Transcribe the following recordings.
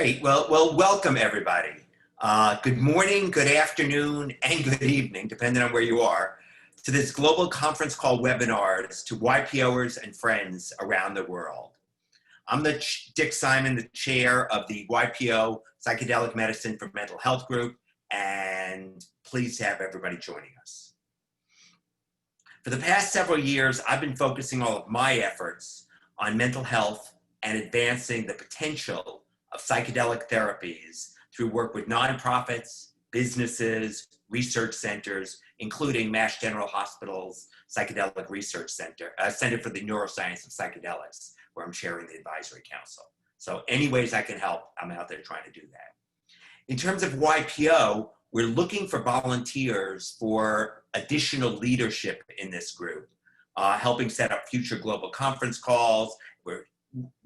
Great. Welcome everybody. Good morning, good afternoon, and good evening, depending on where you are, to this global conference call webinars to YPOers and friends around the world. I'm Dick Simon, the chair of the YPO Psychedelic Medicine for Mental Health Group, and pleased to have everybody joining us. For the past several years, I've been focusing all of my efforts on mental health and advancing the potential of psychedelic therapies through work with nonprofits, businesses, research centers, including Mass General Hospital's Psychedelic Research Center, Center for the Neuroscience of Psychedelics, where I'm chairing the advisory council. So any ways I can help, I'm out there trying to do that. In terms of YPO, we're looking for volunteers for additional leadership in this group, helping set up future global conference calls. We're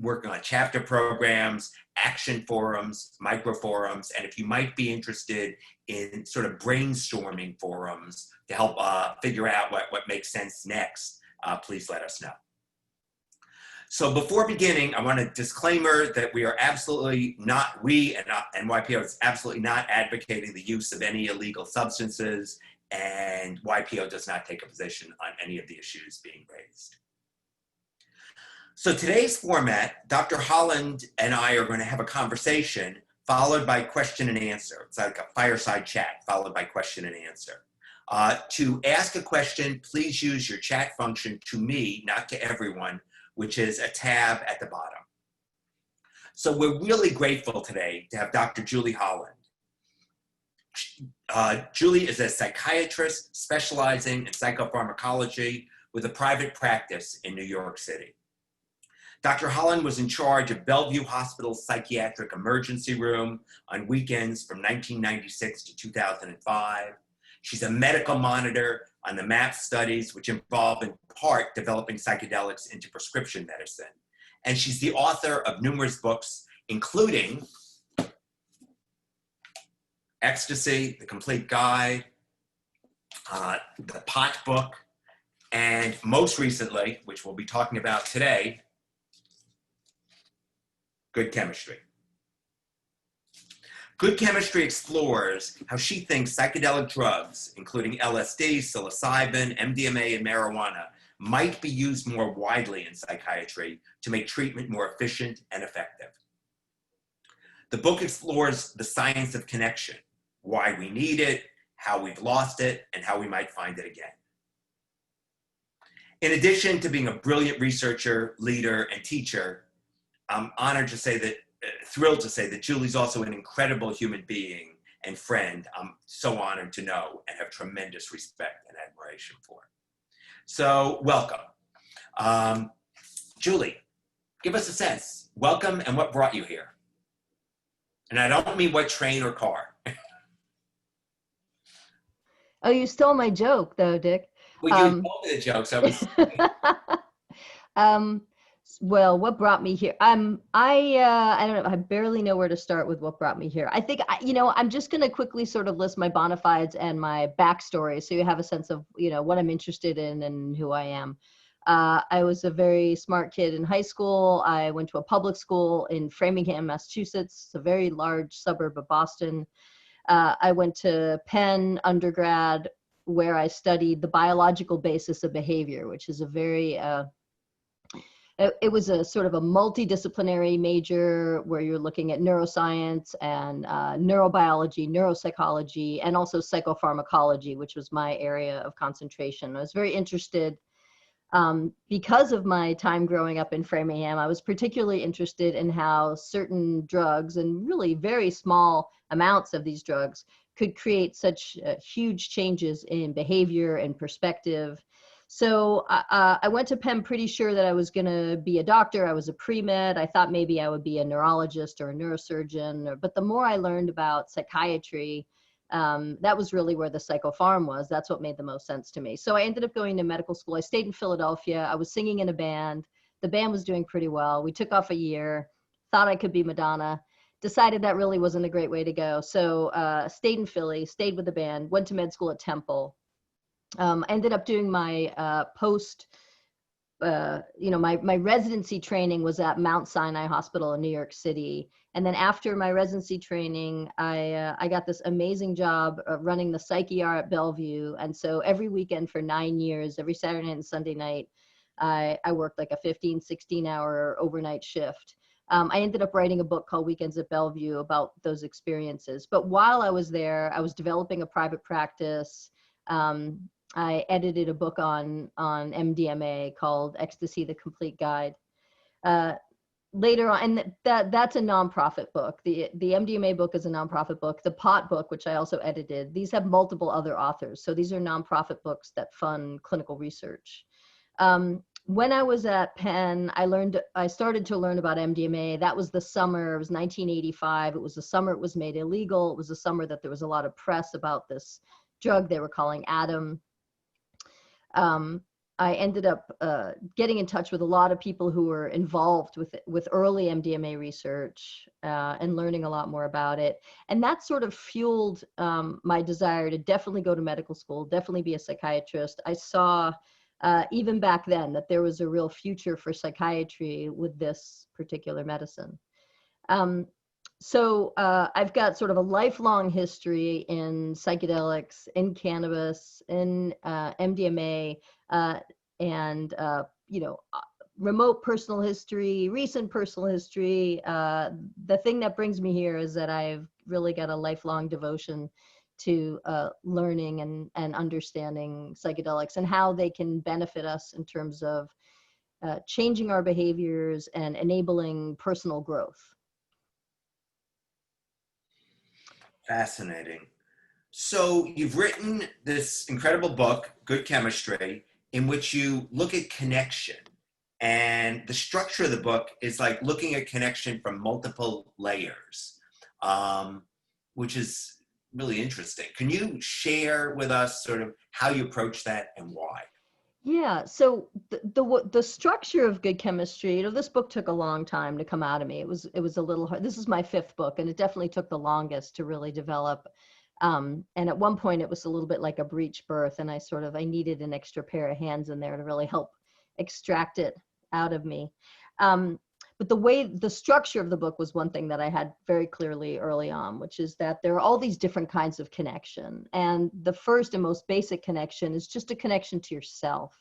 working on chapter programs, action forums, micro forums, and if you might be interested in sort of brainstorming forums to help figure out what makes sense next, please let us know. So before beginning, I want a disclaimer that we are absolutely not, and YPO is absolutely not advocating the use of any illegal substances, and YPO does not take a position on any of the issues being raised. So today's format, Dr. Holland and I are going to have a conversation followed by question and answer. It's like a fireside chat followed by question and answer. To ask a question, please use your chat function to me, not to everyone, which is a tab at the bottom. So we're really grateful today to have Dr. Julie Holland. Julie is a psychiatrist specializing in psychopharmacology with a private practice in New York City. Dr. Holland was in charge of Bellevue Hospital's psychiatric emergency room on weekends from 1996 to 2005. She's a medical monitor on the MAPS studies, which involve in part developing psychedelics into prescription medicine. And she's the author of numerous books, including Ecstasy, The Complete Guide, the Pot Book, and most recently, which we'll be talking about today, Good Chemistry. Good Chemistry explores how she thinks psychedelic drugs, including LSD, psilocybin, MDMA, and marijuana, might be used more widely in psychiatry to make treatment more efficient and effective. The book explores the science of connection, why we need it, how we've lost it, and how we might find it again. In addition to being a brilliant researcher, leader, and teacher, I'm honored to say that, thrilled to say that Julie's also an incredible human being and friend I'm so honored to know and have tremendous respect and admiration for. So welcome. Julie, give us a sense. Welcome and what brought you here? And I don't mean what train or car. Oh, you stole my joke though, Dick. Well, you told me the joke, so I was... Well, what brought me here? I don't know. I barely know where to start with what brought me here. I think, I'm just going to quickly sort of list my bona fides and my backstory so you have a sense of, what I'm interested in and who I am. I was a very smart kid in high school. I went to a public school in Framingham, Massachusetts, a very large suburb of Boston. I went to Penn undergrad, where I studied the biological basis of behavior, which is a very... It was a sort of a multidisciplinary major where you're looking at neuroscience and neurobiology, neuropsychology, and also psychopharmacology, which was my area of concentration. I was very interested because of my time growing up in Framingham. I was particularly interested in how certain drugs, and really very small amounts of these drugs, could create such huge changes in behavior and perspective. So I went to Penn pretty sure that I was going to be a doctor. I was a pre-med. I thought maybe I would be a neurologist or a neurosurgeon. But the more I learned about psychiatry, that was really where the psychopharm was. That's what made the most sense to me. So I ended up going to medical school. I stayed in Philadelphia. I was singing in a band. The band was doing pretty well. We took off a year, thought I could be Madonna, decided that really wasn't a great way to go. So stayed in Philly, stayed with the band, went to med school at Temple. I ended up doing my my residency training was at Mount Sinai Hospital in New York City. And then after my residency training, I got this amazing job running the Psych ER at Bellevue. And so every weekend for 9 years, every Saturday and Sunday night, I worked like a 15, 16-hour overnight shift. I ended up writing a book called Weekends at Bellevue about those experiences. But while I was there, I was developing a private practice. I edited a book on MDMA called Ecstasy: The Complete Guide. Later on, and that's a nonprofit book. The MDMA book is a nonprofit book. The pot book, which I also edited, these have multiple other authors. So these are nonprofit books that fund clinical research. When I was at Penn, I started to learn about MDMA. That was the summer, it was 1985. It was the summer it was made illegal. It was the summer that there was a lot of press about this drug they were calling Atom. I ended up getting in touch with a lot of people who were involved with early MDMA research and learning a lot more about it. And that sort of fueled my desire to definitely go to medical school, definitely be a psychiatrist. I saw even back then that there was a real future for psychiatry with this particular medicine. So I've got sort of a lifelong history in psychedelics, in cannabis, in MDMA, and remote personal history, recent personal history. The thing that brings me here is that I've really got a lifelong devotion to learning and understanding psychedelics and how they can benefit us in terms of changing our behaviors and enabling personal growth. Fascinating. So you've written this incredible book, Good Chemistry, in which you look at connection. And the structure of the book is like looking at connection from multiple layers, which is really interesting. Can you share with us sort of how you approach that and why? Yeah, so the structure of Good Chemistry, this book took a long time to come out of me. It was a little hard. This is my 5th book, and it definitely took the longest to really develop. And at one point, it was a little bit like a breech birth, and I needed an extra pair of hands in there to really help extract it out of me. But the structure of the book was one thing that I had very clearly early on, which is that there are all these different kinds of connection. And the first and most basic connection is just a connection to yourself,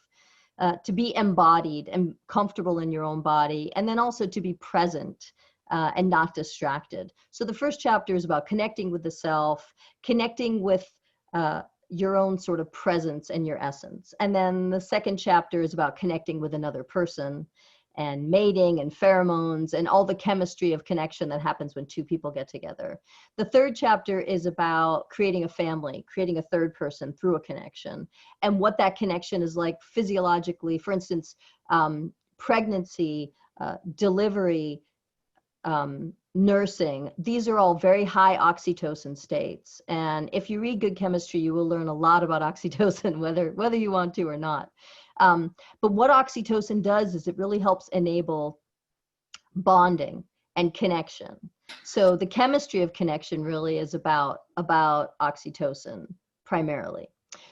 to be embodied and comfortable in your own body, and then also to be present and not distracted. So the first chapter is about connecting with the self, connecting with your own sort of presence and your essence. And then the second chapter is about connecting with another person and mating and pheromones and all the chemistry of connection that happens when two people get together. The third chapter is about creating a family, creating a third person through a connection, and what that connection is like physiologically. For instance, pregnancy, delivery, nursing, these are all very high oxytocin states. And if you read Good Chemistry, you will learn a lot about oxytocin, whether you want to or not. But what oxytocin does is it really helps enable bonding and connection. So the chemistry of connection really is about oxytocin primarily.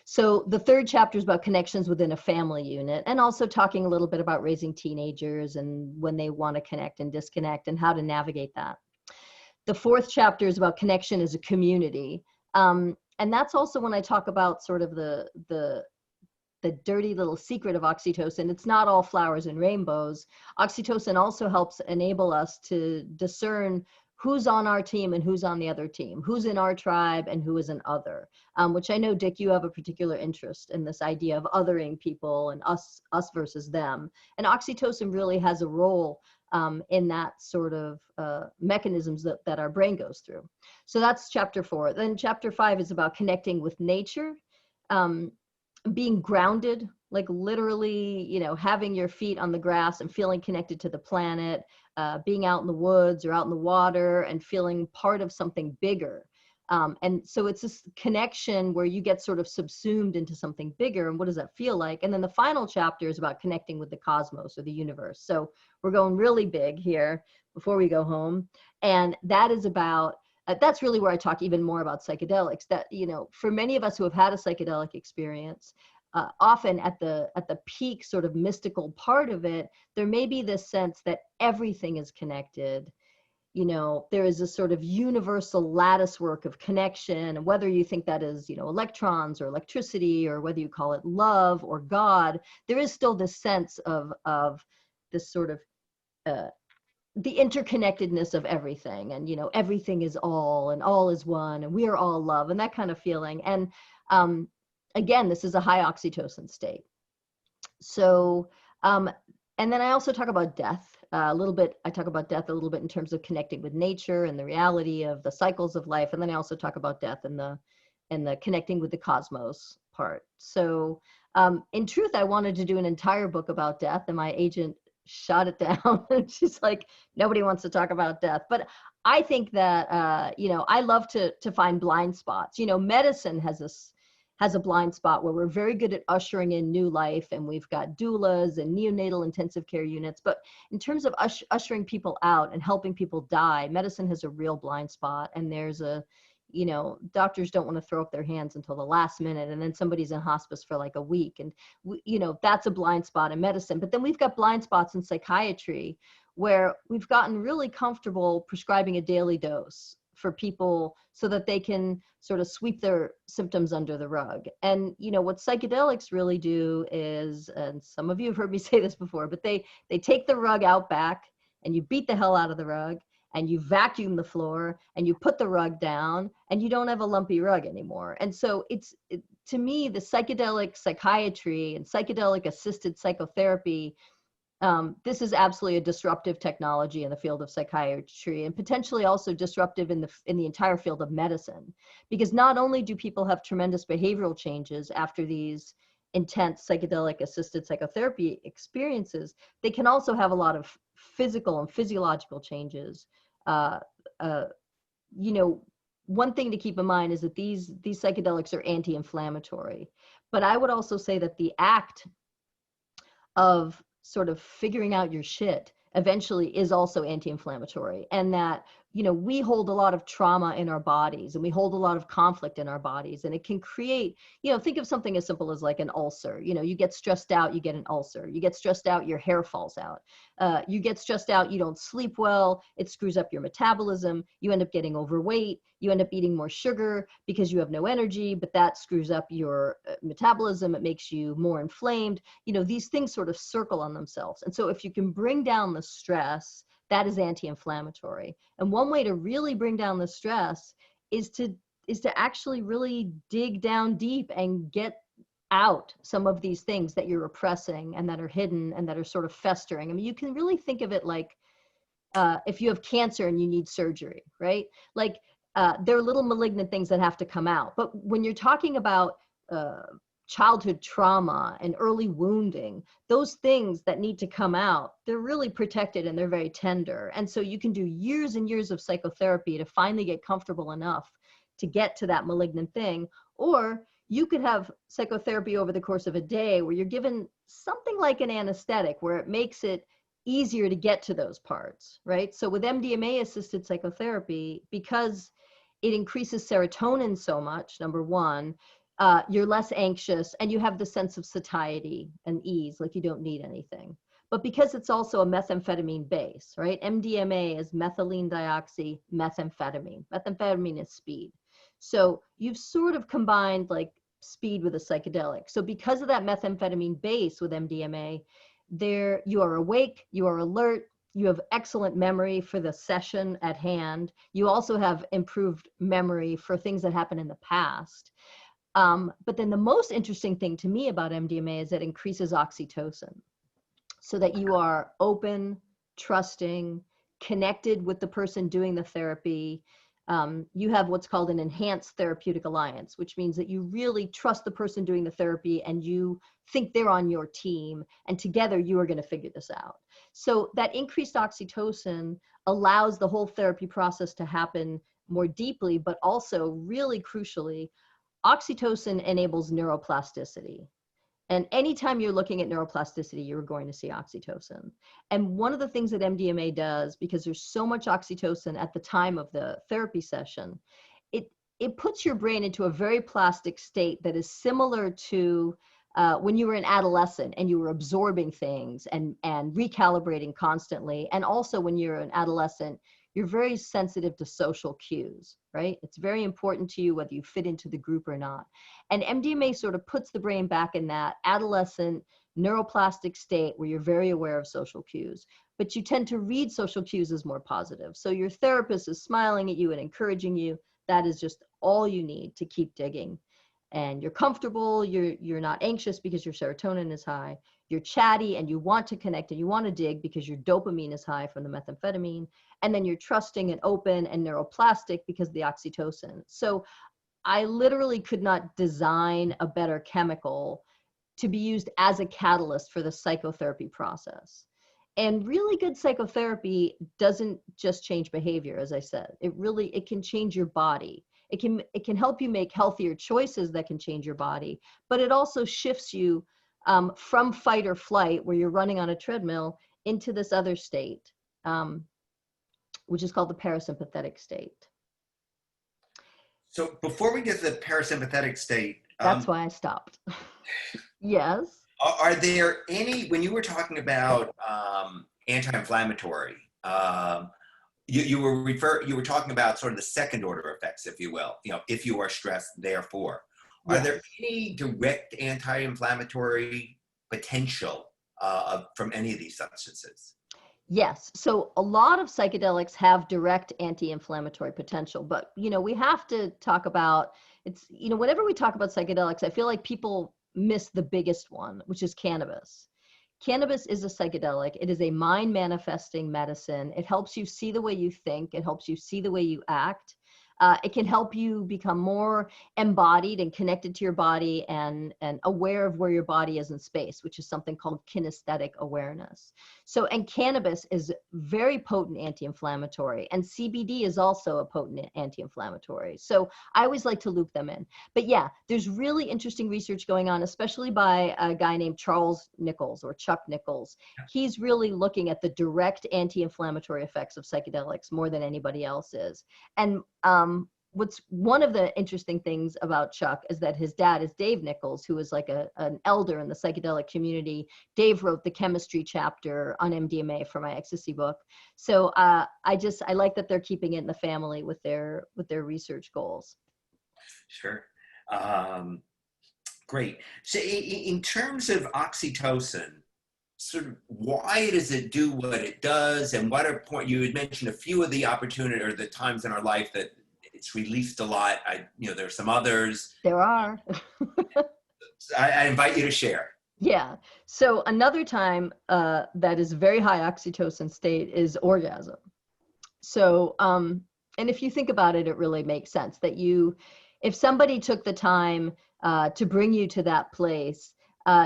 So the third chapter is about connections within a family unit, and also talking a little bit about raising teenagers and when they want to connect and disconnect and how to navigate that. The fourth chapter is about connection as a community. And that's also when I talk about sort of the dirty little secret of oxytocin. It's not all flowers and rainbows. Oxytocin also helps enable us to discern who's on our team and who's on the other team, who's in our tribe and who is an other, which I know, Dick, you have a particular interest in this idea of othering people and us versus them. And oxytocin really has a role in that sort of mechanisms that our brain goes through. So that's chapter 4. Then chapter 5 is about connecting with nature, being grounded, like literally, having your feet on the grass and feeling connected to the planet, being out in the woods or out in the water and feeling part of something bigger. And so it's this connection where you get sort of subsumed into something bigger. And what does that feel like? And then the final chapter is about connecting with the cosmos or the universe. So we're going really big here before we go home. And that is about, that's really where I talk even more about psychedelics, that, for many of us who have had a psychedelic experience, often at the peak sort of mystical part of it, there may be this sense that everything is connected. You know, there is a sort of universal lattice work of connection, and whether you think that is, you know, electrons or electricity, or whether you call it love or God, there is still this sense of this sort of the interconnectedness of everything, and, you know, everything is all and all is one and we are all love, and that kind of feeling. And again, this is a high oxytocin state. So and then I also talk about death a little bit. I talk about death a little bit in terms of connecting with nature and the reality of the cycles of life, and then I also talk about death and the connecting with the cosmos part. So in truth, I wanted to do an entire book about death, and my agent shot it down. She's like, nobody wants to talk about death. But I think that you know, I love to find blind spots. You know, medicine has a blind spot where we're very good at ushering in new life, and we've got doulas and neonatal intensive care units. But in terms of ushering people out and helping people die, medicine has a real blind spot. And there's a, you know, doctors don't want to throw up their hands until the last minute, and then somebody's in hospice for like a week. And, you know, that's a blind spot in medicine. But then we've got blind spots in psychiatry, where we've gotten really comfortable prescribing a daily dose for people so that they can sort of sweep their symptoms under the rug. And, you know, what psychedelics really do is, and some of you have heard me say this before, but they take the rug out back, and you beat the hell out of the rug, and you vacuum the floor, and you put the rug down, and you don't have a lumpy rug anymore. And so to me, the psychedelic psychiatry and psychedelic assisted psychotherapy, this is absolutely a disruptive technology in the field of psychiatry, and potentially also disruptive in the entire field of medicine, because not only do people have tremendous behavioral changes after these intense psychedelic assisted psychotherapy experiences, they can also have a lot of physical and physiological changes. You know, one thing to keep in mind is that these psychedelics are anti-inflammatory, but I would also say that the act of sort of figuring out your shit eventually is also anti-inflammatory. And that, you know, we hold a lot of trauma in our bodies, and we hold a lot of conflict in our bodies, and it can create, you know, think of something as simple as like an ulcer. You know, you get stressed out, you get an ulcer. You get stressed out, your hair falls out. You get stressed out, you don't sleep well, it screws up your metabolism, you end up getting overweight, you end up eating more sugar because you have no energy, but that screws up your metabolism, it makes you more inflamed. You know, these things sort of circle on themselves. And so if you can bring down the stress, that is anti-inflammatory. And one way to really bring down the stress is to actually really dig down deep and get out some of these things that you're repressing and that are hidden and that are sort of festering. I mean, you can really think of it like if you have cancer and you need surgery, right? Like there are little malignant things that have to come out. But when you're talking about childhood trauma and early wounding, those things that need to come out, they're really protected and they're very tender. And so you can do years and years of psychotherapy to finally get comfortable enough to get to that malignant thing. Or you could have psychotherapy over the course of a day where you're given something like an anesthetic, where it makes it easier to get to those parts, right? So with MDMA assisted psychotherapy, because it increases serotonin so much, number one, you're less anxious, and you have the sense of satiety and ease, like you don't need anything. But because it's also a methamphetamine base, right? MDMA is methylene dioxy methamphetamine. Methamphetamine is speed. So you've sort of combined like speed with a psychedelic. So because of that methamphetamine base with MDMA, there you are awake, you are alert, you have excellent memory for the session at hand. You also have improved memory for things that happened in the past. But then the most interesting thing to me about MDMA is that it increases oxytocin, so that you are open, trusting, connected with the person doing the therapy. You have what's called an enhanced therapeutic alliance, which means that you really trust the person doing the therapy and you think they're on your team, and together you are going to figure this out. So that increased oxytocin allows the whole therapy process to happen more deeply, but also really crucially, oxytocin enables neuroplasticity. And anytime you're looking at neuroplasticity, you're going to see oxytocin. And one of the things that MDMA does, because there's so much oxytocin at the time of the therapy session, it puts your brain into a very plastic state that is similar to when you were an adolescent and you were absorbing things and recalibrating constantly. And also when you're an adolescent, you're very sensitive to social cues, right? It's very important to you whether you fit into the group or not. And MDMA sort of puts the brain back in that adolescent neuroplastic state where you're very aware of social cues, but you tend to read social cues as more positive. So your therapist is smiling at you and encouraging you. That is just all you need to keep digging. And you're comfortable, you're not anxious because your serotonin is high. You're chatty and you want to connect and you want to dig because your dopamine is high from the methamphetamine. And then you're trusting and open and neuroplastic because of the oxytocin. So I literally could not design a better chemical to be used as a catalyst for the psychotherapy process. And really good psychotherapy doesn't just change behavior, as I said. It can change your body. It can help you make healthier choices that can change your body, but it also shifts you from fight or flight, where you're running on a treadmill, into this other state, which is called the parasympathetic state. So before we get to the parasympathetic state, That's why I stopped. Yes. are there any, when you were talking about anti-inflammatory, you were talking about sort of the second order effects, if you will, if you are stressed, therefore. Are Yes. there any direct anti-inflammatory potential from any of these substances? Yes. So a lot of psychedelics have direct anti-inflammatory potential, but we have to talk about whenever we talk about psychedelics, I feel like people miss the biggest one, which is cannabis. Cannabis is a psychedelic. It is a mind manifesting medicine. It helps you see the way you think. It helps you see the way you act. It can help you become more embodied and connected to your body and aware of where your body is in space, which is something called kinesthetic awareness. So, and cannabis is very potent anti-inflammatory, and CBD is also a potent anti-inflammatory. So I always like to loop them in. But yeah, there's really interesting research going on, especially by a guy named Charles Nichols or Chuck Nichols. He's really looking at the direct anti-inflammatory effects of psychedelics more than anybody else is. And what's one of the interesting things about Chuck is that his dad is Dave Nichols, who is like an elder in the psychedelic community. Dave wrote the chemistry chapter on MDMA for my ecstasy book. So I like that they're keeping it in the family with their research goals. Sure. Great. So in terms of oxytocin, sort of why does it do what it does, and what are you had mentioned a few of the opportunity or the times in our life that it's released a lot. There's some others. There are. I invite you to share. Yeah. So another time that is very high oxytocin state is orgasm. So, and if you think about it, it really makes sense that if somebody took the time to bring you to that place,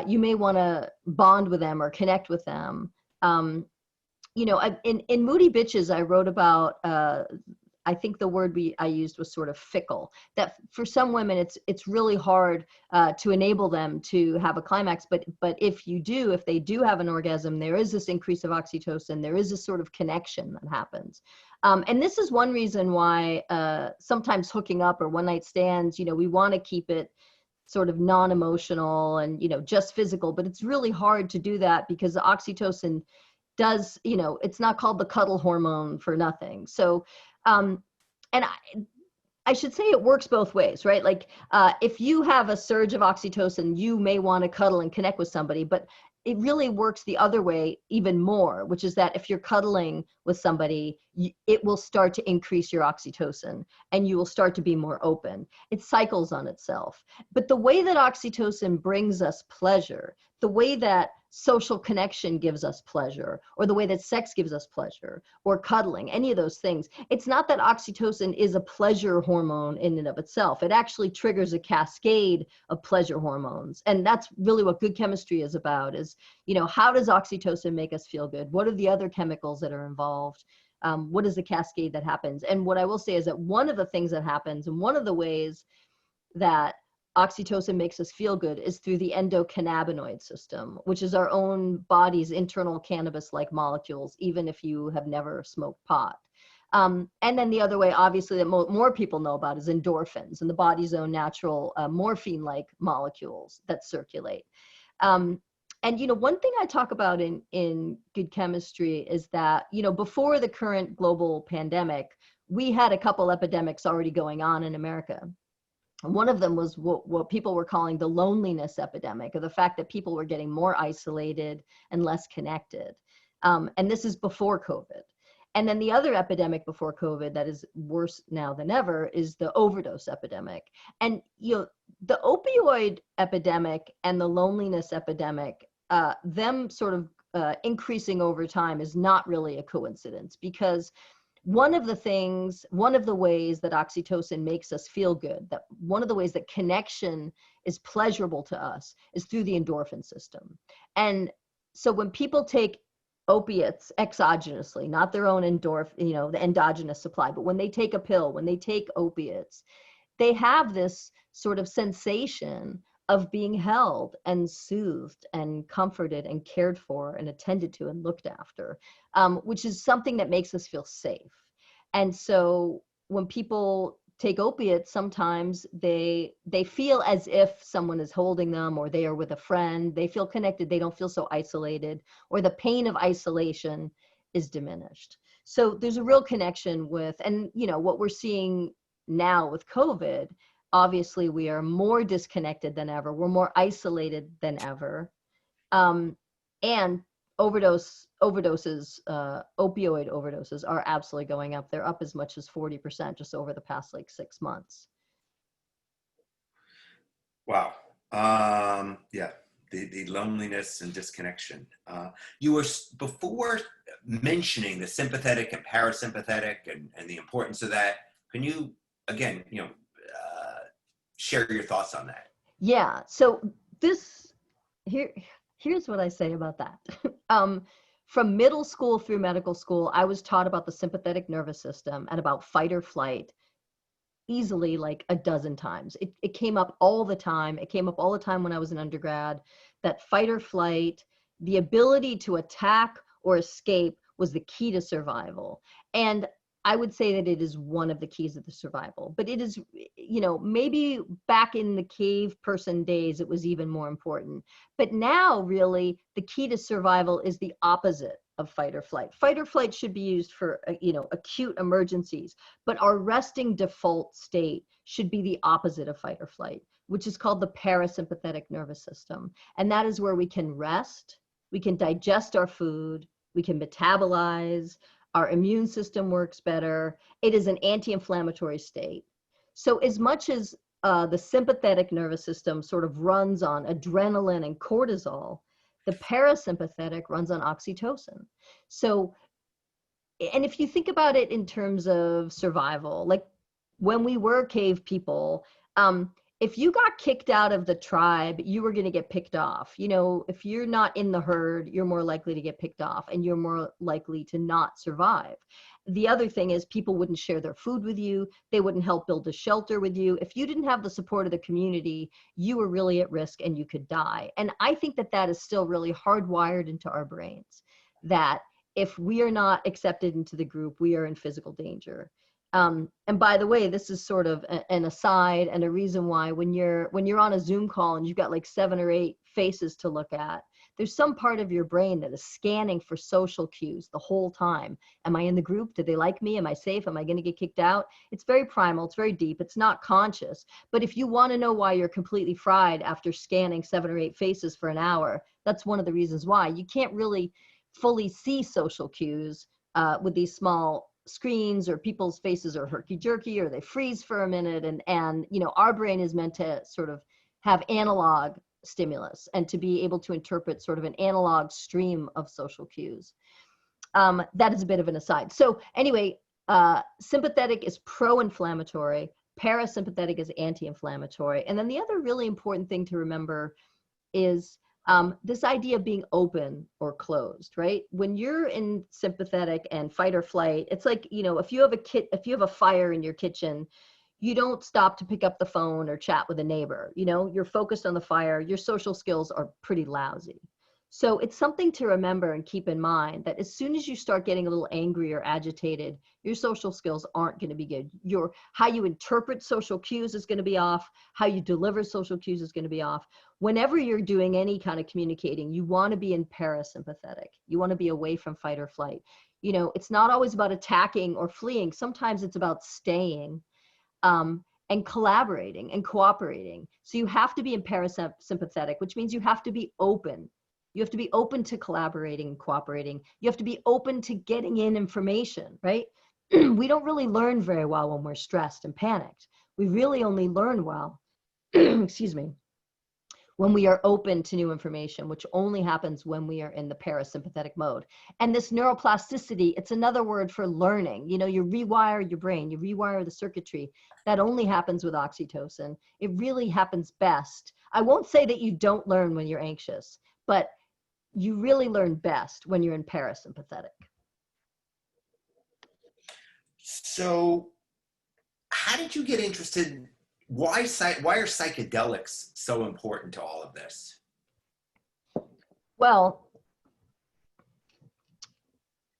you may want to bond with them or connect with them. In Moody Bitches, I wrote about, I think the word I used was sort of fickle, that for some women, it's really hard to enable them to have a climax. But if they do have an orgasm, there is this increase of oxytocin. There is this sort of connection that happens. And this is one reason why sometimes hooking up or one night stands, we want to keep it sort of non-emotional and, just physical, but it's really hard to do that because the oxytocin does, it's not called the cuddle hormone for nothing. So, and I should say it works both ways, right? Like if you have a surge of oxytocin, you may want to cuddle and connect with somebody, but it really works the other way even more, which is that if you're cuddling with somebody, it will start to increase your oxytocin and you will start to be more open. It cycles on itself. But the way that oxytocin brings us pleasure, the way that social connection gives us pleasure, or the way that sex gives us pleasure, or cuddling, any of those things, it's not that oxytocin is a pleasure hormone in and of itself. It actually triggers a cascade of pleasure hormones. And that's really what good chemistry is about, is, how does oxytocin make us feel good? What are the other chemicals that are involved? What is the cascade that happens? And what I will say is that one of the things that happens, and one of the ways that oxytocin makes us feel good, is through the endocannabinoid system, which is our own body's internal cannabis-like molecules, even if you have never smoked pot. And then the other way, obviously, that more people know about is endorphins and the body's own natural morphine-like molecules that circulate. And one thing I talk about in Good Chemistry is that before the current global pandemic, we had a couple epidemics already going on in America. And one of them was what people were calling the loneliness epidemic, or the fact that people were getting more isolated and less connected. And this is before COVID. And then the other epidemic before COVID that is worse now than ever is the overdose epidemic. And the opioid epidemic and the loneliness epidemic, them sort of increasing over time is not really a coincidence, because one of the ways that oxytocin makes us feel good, that one of the ways that connection is pleasurable to us, is through the endorphin system. And so when people take opiates exogenously, not their own the endogenous supply, but when they take a pill, when they take opiates, they have this sort of sensation of being held and soothed and comforted and cared for and attended to and looked after, which is something that makes us feel safe. And so when people take opiates, sometimes they feel as if someone is holding them, or they are with a friend. They feel connected. They don't feel so isolated, or the pain of isolation is diminished. So there's a real connection with, and what we're seeing now with COVID, obviously we are more disconnected than ever. We're more isolated than ever. And opioid overdoses are absolutely going up. They're up as much as 40% just over the past 6 months. Wow. Yeah, the loneliness and disconnection. You were before mentioning the sympathetic and parasympathetic and the importance of that. Can you again, share your thoughts on that? Yeah. So here's what I say about that. From middle school through medical school, I was taught about the sympathetic nervous system and about fight or flight easily a dozen times. It came up all the time. It came up all the time when I was an undergrad, that fight or flight, the ability to attack or escape, was the key to survival. And I would say that it is one of the keys of the survival, but it is, maybe back in the cave person days, it was even more important. But now really the key to survival is the opposite of fight or flight. Fight or flight should be used for, acute emergencies, but our resting default state should be the opposite of fight or flight, which is called the parasympathetic nervous system. And that is where we can rest, we can digest our food, we can metabolize, our immune system works better. It is an anti-inflammatory state. So as much as the sympathetic nervous system sort of runs on adrenaline and cortisol, the parasympathetic runs on oxytocin. So, and if you think about it in terms of survival, when we were cave people, if you got kicked out of the tribe, you were going to get picked off. If you're not in the herd, you're more likely to get picked off, and you're more likely to not survive. The other thing is people wouldn't share their food with you. They wouldn't help build a shelter with you. If you didn't have the support of the community, you were really at risk and you could die. And I think that is still really hardwired into our brains, that if we are not accepted into the group, we are in physical danger. And by the way, this is sort of an aside and a reason why when you're on a Zoom call and you've got 7 or 8 faces to look at, there's some part of your brain that is scanning for social cues the whole time. Am I in the group? Do they like me? Am I safe? Am I going to get kicked out? It's very primal. It's very deep. It's not conscious. But if you want to know why you're completely fried after scanning 7 or 8 faces for an hour, that's one of the reasons why. You can't really fully see social cues with these small screens, or people's faces are herky-jerky, or they freeze for a minute, and our brain is meant to sort of have analog stimulus and to be able to interpret sort of an analog stream of social cues. That is a bit of an aside. So anyway, sympathetic is pro-inflammatory, parasympathetic is anti-inflammatory. And then the other really important thing to remember is this idea of being open or closed, right? When you're in sympathetic and fight or flight, it's if you have a fire in your kitchen, you don't stop to pick up the phone or chat with a neighbor. You're focused on the fire. Your social skills are pretty lousy. So it's something to remember and keep in mind that as soon as you start getting a little angry or agitated, your social skills aren't going to be good. How you interpret social cues is going to be off. How you deliver social cues is going to be off. Whenever you're doing any kind of communicating, you want to be in parasympathetic. You want to be away from fight or flight. You know, it's not always about attacking or fleeing. Sometimes it's about staying. And collaborating and cooperating. So you have to be in parasympathetic, which means you have to be open. You have to be open to collaborating and cooperating. You have to be open to getting in information, right? We don't really learn very well when we're stressed and panicked. We really only learn well, excuse me, when we are open to new information, which only happens when we are in the parasympathetic mode. And this neuroplasticity, it's another word for learning. You know, you rewire your brain, you rewire the circuitry. That only happens with oxytocin. It really happens best. I won't say that you don't learn when you're anxious, but you really learn best when you're in parasympathetic. So how did you get interested? Why are psychedelics so important to all of this? Well,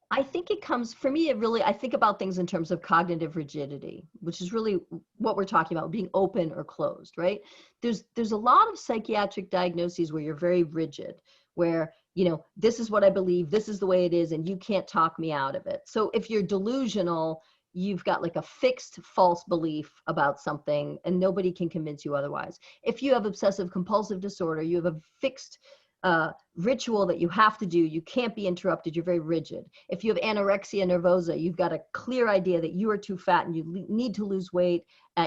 I think it comes, for me, I think about things in terms of cognitive rigidity, which is really what we're talking about, being open or closed, right? There's a lot of psychiatric diagnoses where you're very rigid, where, you know, this is what I believe, this is the way it is, and you can't talk me out of it. So if you're delusional, you've got like a fixed false belief about something and nobody can convince you otherwise. If you have obsessive compulsive disorder, you have a fixed ritual that you have to do. You can't be interrupted. You're very rigid. If you have anorexia nervosa, you've got a clear idea that you are too fat and you need to lose weight,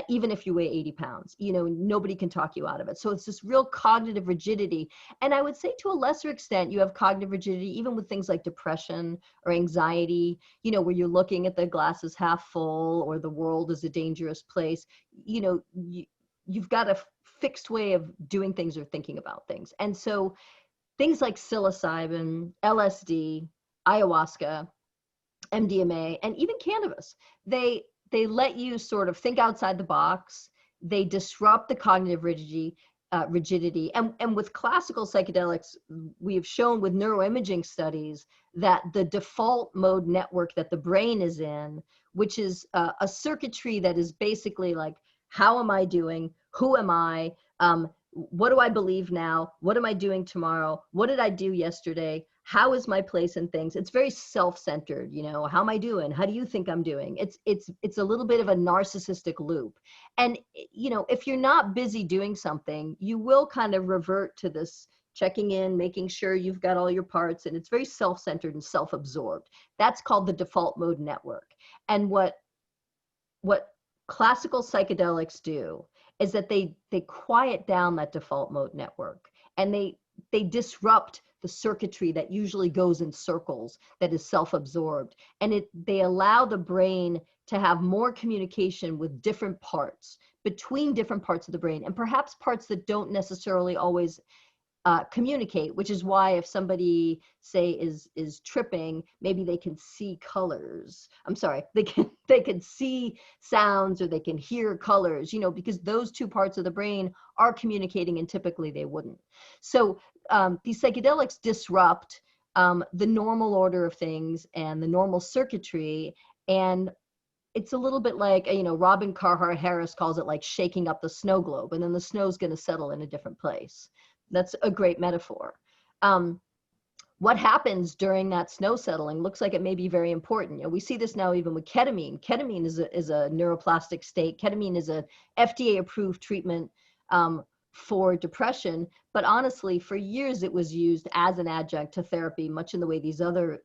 even if you weigh 80 pounds. You know, nobody can talk you out of it. So it's this real cognitive rigidity. And I would say to a lesser extent, you have cognitive rigidity, even with things like depression or anxiety, you know, where you're looking at the glass as half full or the world is a dangerous place. You know, you've got a fixed way of doing things or thinking about things. And so things like psilocybin, LSD, ayahuasca, MDMA, and even cannabis, they let you sort of think outside the box. They disrupt the cognitive rigidity. And with classical psychedelics, we have shown with neuroimaging studies that the default mode network that the brain is in, which is a circuitry that is basically like, how am I doing? Who am I? What do I believe now? What am I doing tomorrow? What did I do yesterday? How is my place in things? It's very self-centered, you know, how am I doing? How do you think I'm doing? It's a little bit of a narcissistic loop. And, you know, if you're not busy doing something, you will kind of revert to this checking in, making sure you've got all your parts, and it's very self-centered and self-absorbed. That's called the default mode network. And what classical psychedelics do is that they quiet down that default mode network, and they disrupt the circuitry that usually goes in circles, that is self-absorbed, and they allow the brain to have more communication with different parts, between different parts of the brain, and perhaps parts that don't necessarily always communicate, which is why if somebody, say, is tripping, maybe they can see colors. I'm sorry, they can see sounds, or they can hear colors, you know, because those two parts of the brain are communicating and typically they wouldn't. So these psychedelics disrupt the normal order of things and the normal circuitry. And it's a little bit like, you know, Robin Carhart Harris calls it like shaking up the snow globe, and then the snow's going to settle in a different place. That's a great metaphor. What happens during that snow settling looks like it may be very important. You know, we see this now even with ketamine. Ketamine is a neuroplastic state. Ketamine is a FDA-approved treatment for depression, but honestly, for years it was used as an adjunct to therapy, much in the way these other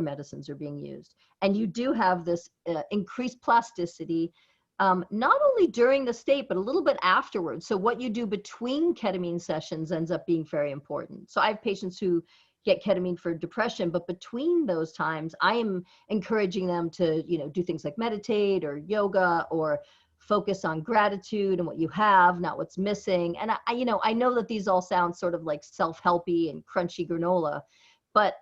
medicines are being used. And you do have this increased plasticity, not only during the state, but a little bit afterwards. So what you do between ketamine sessions ends up being very important. So I have patients who get ketamine for depression, but between those times, I am encouraging them to, you know, do things like meditate or yoga, or focus on gratitude and what you have, not what's missing. And I know that these all sound sort of like self-helpy and crunchy granola, but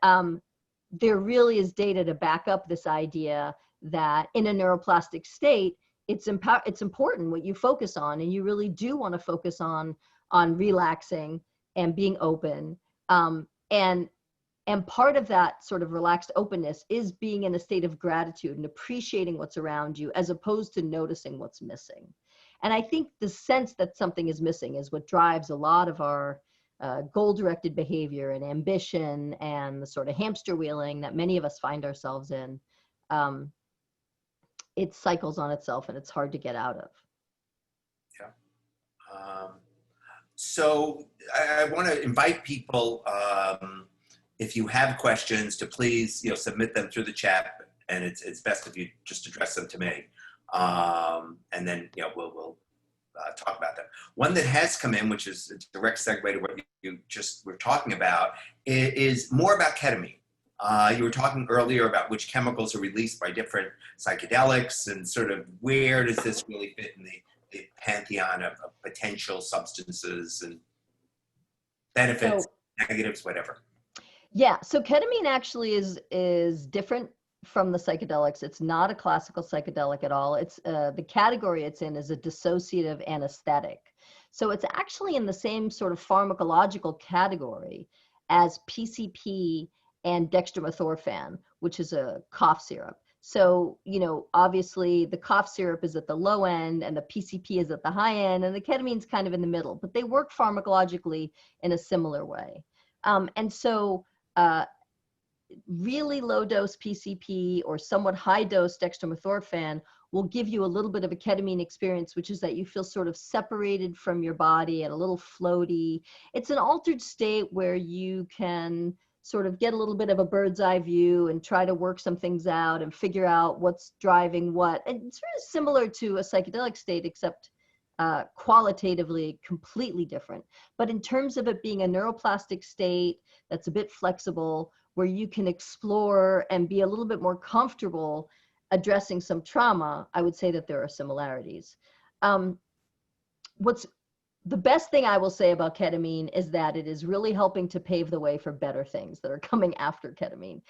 there really is data to back up this idea that in a neuroplastic state, it's important what you focus on, and you really do want to focus on relaxing and being open. and part of that sort of relaxed openness is being in a state of gratitude and appreciating what's around you as opposed to noticing what's missing. And I think the sense that something is missing is what drives a lot of our goal-directed behavior and ambition and the sort of hamster wheeling that many of us find ourselves in. It cycles on itself and it's hard to get out of. Yeah. So I want to invite people, if you have questions, to please, submit them through the chat, and it's best if you just address them to me, and then we'll talk about them. One that has come in, which is a direct segue to what you just were talking about, is more about ketamine. You were talking earlier about which chemicals are released by different psychedelics, and sort of where does this really fit in the pantheon of potential substances and benefits, negatives, whatever. Yeah, so ketamine actually is different from the psychedelics. It's not a classical psychedelic at all. It's the category it's in is a dissociative anesthetic. So it's actually in the same sort of pharmacological category as PCP and dextromethorphan, which is a cough syrup. So, obviously the cough syrup is at the low end and the PCP is at the high end, and the ketamine's kind of in the middle, but they work pharmacologically in a similar way. And so really low dose PCP or somewhat high dose dextromethorphan will give you a little bit of a ketamine experience, which is that you feel sort of separated from your body and a little floaty. It's an altered state where you can sort of get a little bit of a bird's eye view and try to work some things out and figure out what's driving what. And it's sort of similar to a psychedelic state, except qualitatively completely different. But in terms of it being a neuroplastic state that's a bit flexible, where you can explore and be a little bit more comfortable addressing some trauma, I would say that there are similarities. What's the best thing I will say about ketamine is that it is really helping to pave the way for better things that are coming after ketamine.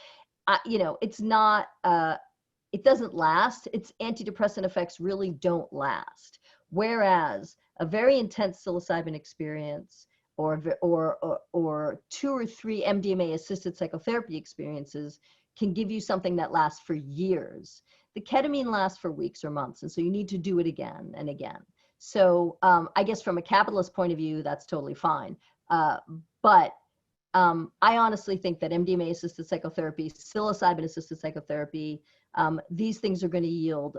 It's not, it doesn't last. Its antidepressant effects really don't last. Whereas a very intense psilocybin experience or 2 or 3 MDMA-assisted psychotherapy experiences can give you something that lasts for years. The ketamine lasts for weeks or months, and so you need to do it again and again. So I guess from a capitalist point of view, that's totally fine. But I honestly think that MDMA-assisted psychotherapy, psilocybin-assisted psychotherapy, these things are going to yield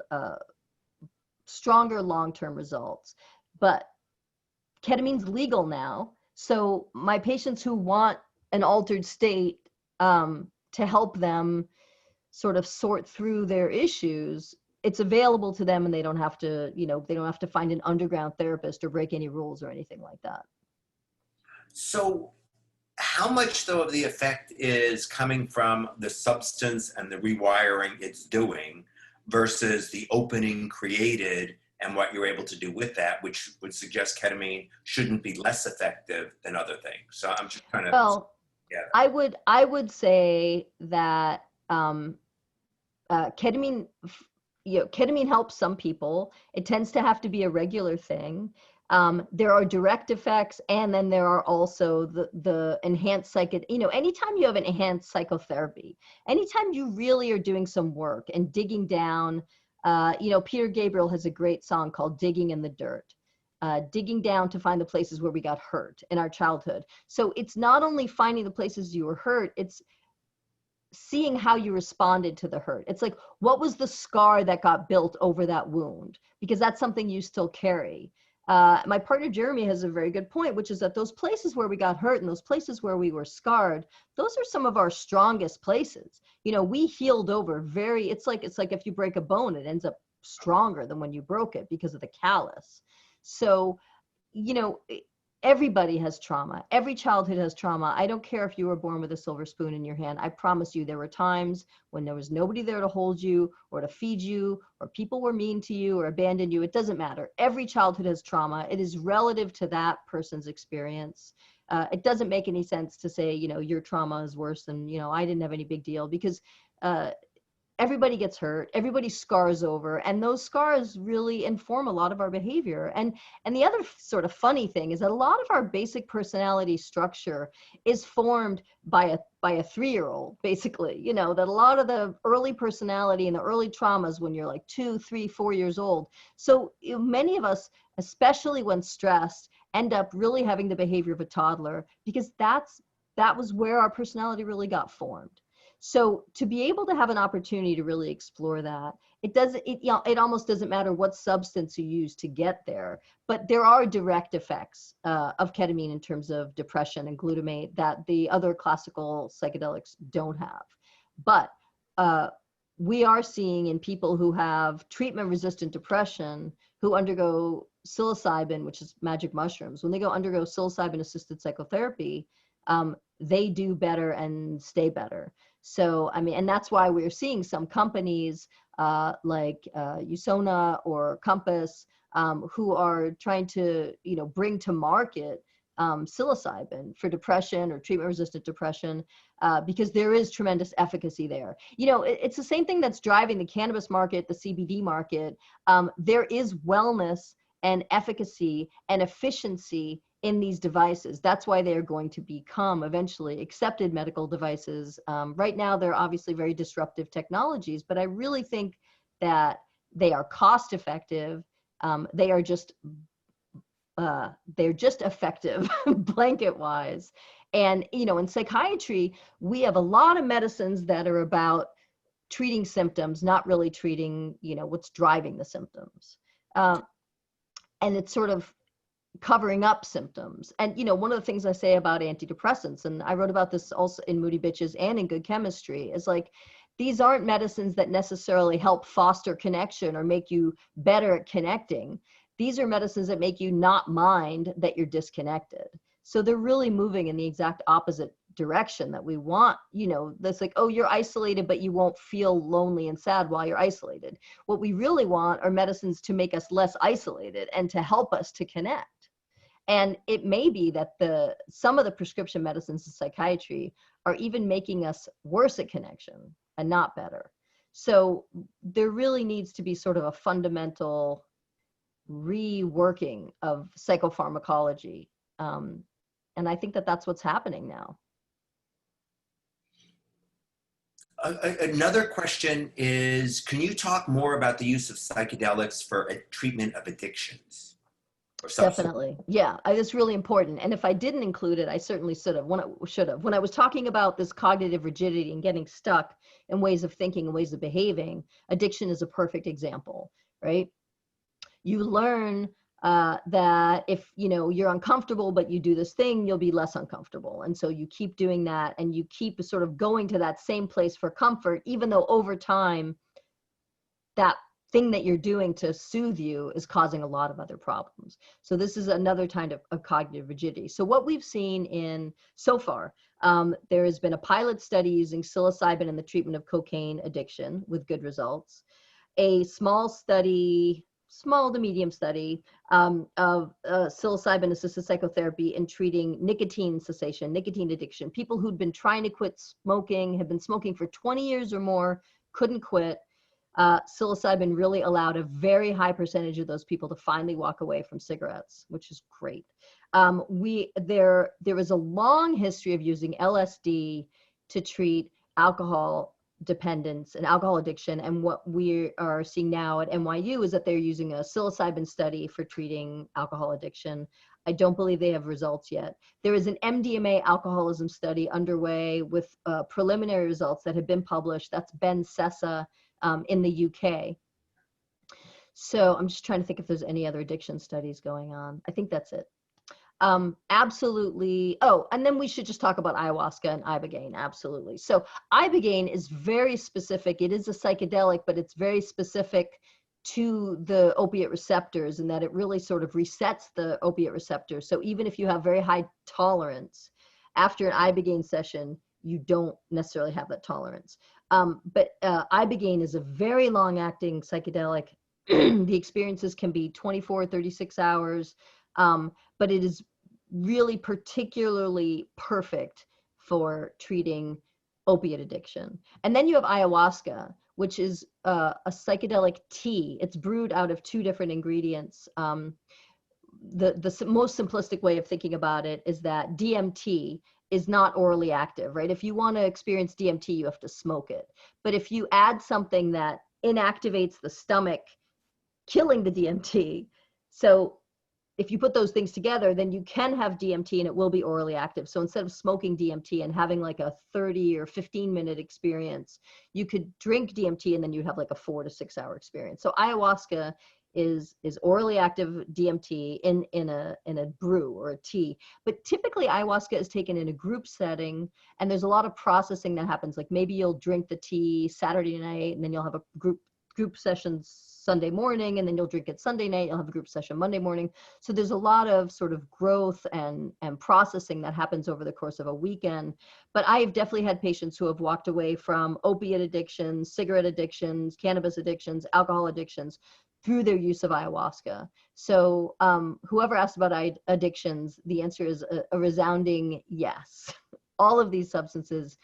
stronger long-term results. But ketamine's legal now, so my patients who want an altered state to help them sort of sort through their issues, it's available to them, and they don't have to, they don't have to find an underground therapist or break any rules or anything like that. So how much, though, of the effect is coming from the substance and the rewiring it's doing versus the opening created and what you're able to do with that, which would suggest ketamine shouldn't be less effective than other things? So I'm just trying to... Well, yeah. I would say that ketamine, ketamine helps some people. It tends to have to be a regular thing. There are direct effects, and then there are also the enhanced anytime you have an enhanced psychotherapy, anytime you really are doing some work and digging down, Peter Gabriel has a great song called Digging in the Dirt, digging down to find the places where we got hurt in our childhood. So it's not only finding the places you were hurt, it's seeing how you responded to the hurt. It's like, what was the scar that got built over that wound? Because that's something you still carry. My partner Jeremy has a very good point, which is that those places where we got hurt and those places where we were scarred, those are some of our strongest places. We healed over it's like if you break a bone, it ends up stronger than when you broke it because of the callus. So, everybody has trauma. Every childhood has trauma. I don't care if you were born with a silver spoon in your hand. I promise you, there were times when there was nobody there to hold you or to feed you, or people were mean to you or abandoned you. It doesn't matter. Every childhood has trauma. It is relative to that person's experience. It doesn't make any sense to say, your trauma is worse than, I didn't have any big deal, because everybody gets hurt, everybody scars over, and those scars really inform a lot of our behavior. And the other sort of funny thing is that a lot of our basic personality structure is formed by a 3-year-old, basically. You know, that a lot of the early personality and the early traumas when you're like 2, 3, 4 years old. So many of us, especially when stressed, end up really having the behavior of a toddler, because that was where our personality really got formed. So to be able to have an opportunity to really explore that, it almost doesn't matter what substance you use to get there, but there are direct effects of ketamine in terms of depression and glutamate that the other classical psychedelics don't have. But we are seeing in people who have treatment-resistant depression who undergo psilocybin, which is magic mushrooms, when they undergo psilocybin-assisted psychotherapy, they do better and stay better. So, I mean, and that's why we're seeing some companies like Usona or Compass who are trying to, bring to market psilocybin for depression or treatment-resistant depression because there is tremendous efficacy there. It's the same thing that's driving the cannabis market, the CBD market. There is wellness and efficacy and efficiency in these devices. That's why they're going to become eventually accepted medical devices. Right now, they're obviously very disruptive technologies, but I really think that they are cost effective. They're just effective blanket wise. And, in psychiatry, we have a lot of medicines that are about treating symptoms, not really treating, what's driving the symptoms. And it's sort of covering up symptoms. And, one of the things I say about antidepressants, and I wrote about this also in Moody Bitches and in Good Chemistry, is like, these aren't medicines that necessarily help foster connection or make you better at connecting. These are medicines that make you not mind that you're disconnected. So they're really moving in the exact opposite direction that we want. That's like, oh, you're isolated, but you won't feel lonely and sad while you're isolated. What we really want are medicines to make us less isolated and to help us to connect. And it may be that some of the prescription medicines in psychiatry are even making us worse at connection and not better. So there really needs to be sort of a fundamental reworking of psychopharmacology. And I think that that's what's happening now. Another question is, can you talk more about the use of psychedelics for a treatment of addictions? Definitely. Yeah, that's really important. And if I didn't include it, I certainly should have. When I was talking about this cognitive rigidity and getting stuck in ways of thinking and ways of behaving, addiction is a perfect example, right? You learn that if you're uncomfortable, but you do this thing, you'll be less uncomfortable. And so you keep doing that and you keep sort of going to that same place for comfort, even though over time, that thing that you're doing to soothe you is causing a lot of other problems. So this is another kind of cognitive rigidity. So what we've seen so far, there has been a pilot study using psilocybin in the treatment of cocaine addiction with good results. A small to medium study of psilocybin-assisted psychotherapy in treating nicotine cessation, nicotine addiction. People who'd been trying to quit smoking, had been smoking for 20 years or more, couldn't quit. Psilocybin really allowed a very high percentage of those people to finally walk away from cigarettes, which is great. There was a long history of using LSD to treat alcohol dependence and alcohol addiction. And what we are seeing now at NYU is that they're using a psilocybin study for treating alcohol addiction. I don't believe they have results yet. There is an MDMA alcoholism study underway with preliminary results that have been published. That's Ben Sessa in the UK. So I'm just trying to think if there's any other addiction studies going on. I think that's it. Absolutely. Oh, and then we should just talk about ayahuasca and ibogaine. Absolutely. So ibogaine is very specific. It is a psychedelic, but it's very specific to the opiate receptors in that it really sort of resets the opiate receptors. So even if you have very high tolerance, after an ibogaine session, you don't necessarily have that tolerance. But ibogaine is a very long-acting psychedelic. The experiences can be 24, 36 hours. But it is really particularly perfect for treating opiate addiction. And then you have ayahuasca, which is a psychedelic tea. It's brewed out of two different ingredients. The most simplistic way of thinking about it is that DMT is not orally active, right? If you want to experience DMT, you have to smoke it. But if you add something that inactivates the stomach, killing the DMT, so if you put those things together, then you can have DMT and it will be orally active. So instead of smoking DMT and having like a 30 or 15-minute experience, you could drink DMT and then you'd have like a 4 to 6 hour experience. So ayahuasca is orally active DMT in a brew or a tea. But typically ayahuasca is taken in a group setting, and there's a lot of processing that happens. Like maybe you'll drink the tea Saturday night and then you'll have a group sessions Sunday morning, and then you'll drink it Sunday night, you'll have a group session Monday morning. So there's a lot of sort of growth and processing that happens over the course of a weekend. But I have definitely had patients who have walked away from opiate addictions, cigarette addictions, cannabis addictions, alcohol addictions through their use of ayahuasca. So whoever asked about addictions, the answer is a resounding yes. All of these substances,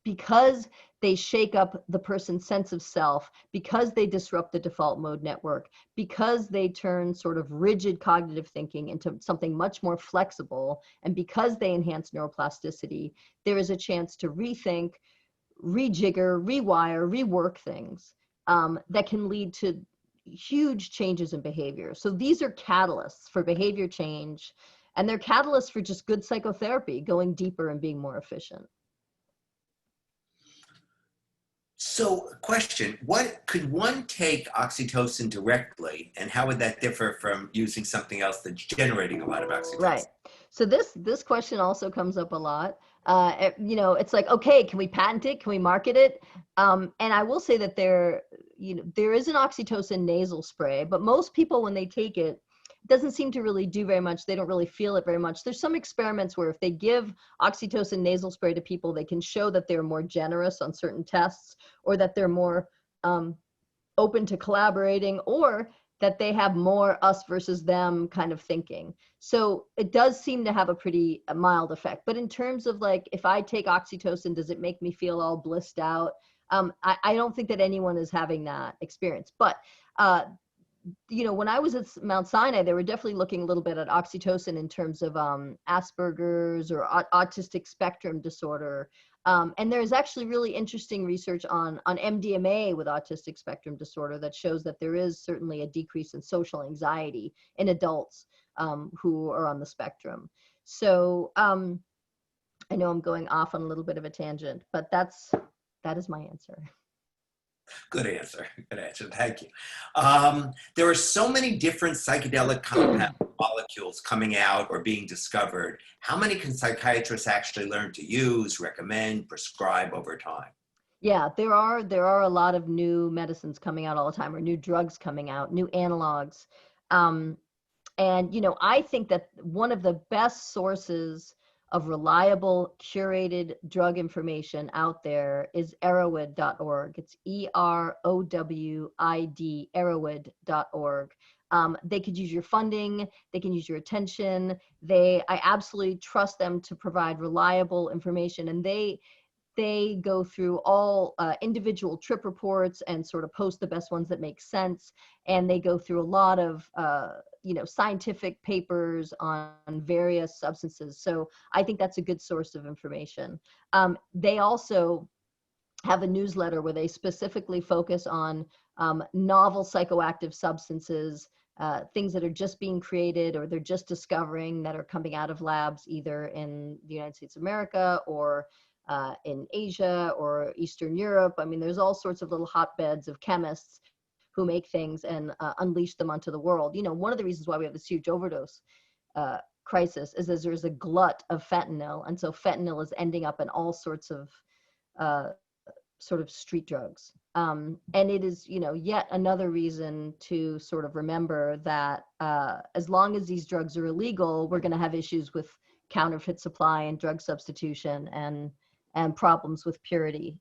because they shake up the person's sense of self, because they disrupt the default mode network, because they turn sort of rigid cognitive thinking into something much more flexible, and because they enhance neuroplasticity, there is a chance to rethink, rejigger, rewire, rework things that can lead to huge changes in behavior. So these are catalysts for behavior change, and they're catalysts for just good psychotherapy, going deeper and being more efficient. So, question, what could one take oxytocin directly, and how would that differ from using something else that's generating a lot of oxytocin? Right. So this question also comes up a lot. It's like, okay, can we patent it? Can we market it? And I will say that there is an oxytocin nasal spray, but most people, when they take it, doesn't seem to really do very much. They don't really feel it very much. There's some experiments where if they give oxytocin nasal spray to people, they can show that they're more generous on certain tests, or that they're more open to collaborating, or that they have more us versus them kind of thinking. So it does seem to have a pretty mild effect. But in terms of like, if I take oxytocin, does it make me feel all blissed out? I don't think that anyone is having that experience. But when I was at Mount Sinai, they were definitely looking a little bit at oxytocin in terms of Asperger's or autistic spectrum disorder. And there's actually really interesting research on MDMA with autistic spectrum disorder that shows that there is certainly a decrease in social anxiety in adults who are on the spectrum. So I know I'm going off on a little bit of a tangent, but that is my answer. Good answer. Good answer. Thank you. There are so many different psychedelic compound molecules coming out or being discovered. How many can psychiatrists actually learn to use, recommend, prescribe over time? Yeah, there are a lot of new medicines coming out all the time, or new drugs coming out, new analogs. And I think that one of the best sources of reliable, curated drug information out there is Erowid.org. It's EROWID, Erowid.org. They could use your funding, they can use your attention. I absolutely trust them to provide reliable information, and they go through all individual trip reports and sort of post the best ones that make sense. And they go through a lot of scientific papers on various substances. So I think that's a good source of information. They also have a newsletter where they specifically focus on novel psychoactive substances, things that are just being created or they're just discovering, that are coming out of labs either in the United States of America or in Asia or Eastern Europe. I mean, there's all sorts of little hotbeds of chemists who make things and unleash them onto the world. One of the reasons why we have this huge overdose crisis is that there's a glut of fentanyl. And so fentanyl is ending up in all sorts of sort of street drugs. And it is, yet another reason to sort of remember that as long as these drugs are illegal, we're going to have issues with counterfeit supply and drug substitution and problems with purity.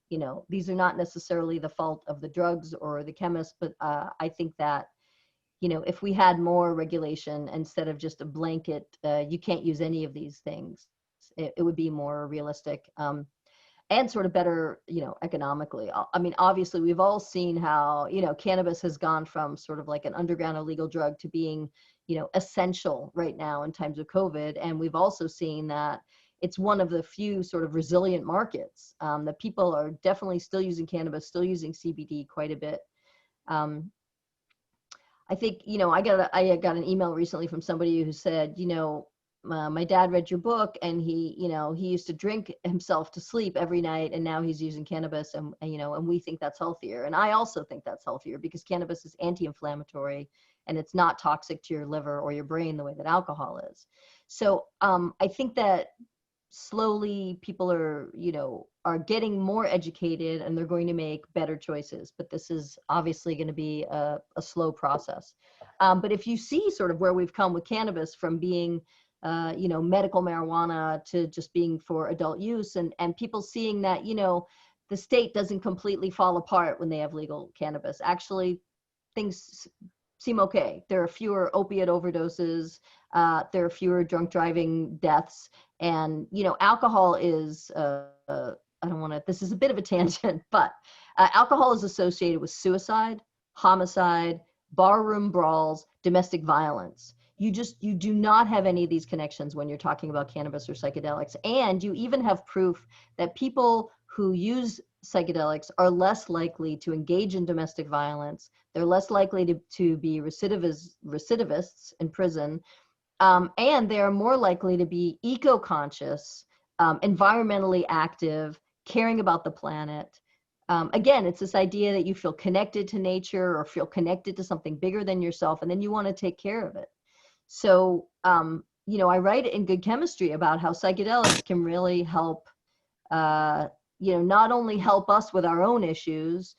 These are not necessarily the fault of the drugs or the chemists, but I think that, if we had more regulation instead of just a blanket, you can't use any of these things, it would be more realistic. and sort of better, economically. I mean, obviously, we've all seen how, cannabis has gone from sort of like an underground illegal drug to being, essential right now in times of COVID. And we've also seen that it's one of the few sort of resilient markets, that people are definitely still using cannabis, still using CBD quite a bit. I think, I got an email recently from somebody who said, my dad read your book and he used to drink himself to sleep every night, and now he's using cannabis, and we think that's healthier. And I also think that's healthier because cannabis is anti-inflammatory and it's not toxic to your liver or your brain the way that alcohol is. So I think that slowly people are getting more educated and they're going to make better choices, but this is obviously going to be a slow process. But if you see sort of where we've come with cannabis from being medical marijuana to just being for adult use, and people seeing that, the state doesn't completely fall apart when they have legal cannabis. Actually, things seem okay. There are fewer opiate overdoses. There are fewer drunk driving deaths. And, alcohol is, this is a bit of a tangent, but alcohol is associated with suicide, homicide, barroom brawls, domestic violence. You do not have any of these connections when you're talking about cannabis or psychedelics. And you even have proof that people who use psychedelics are less likely to engage in domestic violence. They're less likely to be recidivists in prison. And they're more likely to be eco-conscious, environmentally active, caring about the planet. Again, it's this idea that you feel connected to nature or feel connected to something bigger than yourself, and then you want to take care of it. So, I write in Good Chemistry about how psychedelics can really help, not only help us with our own issues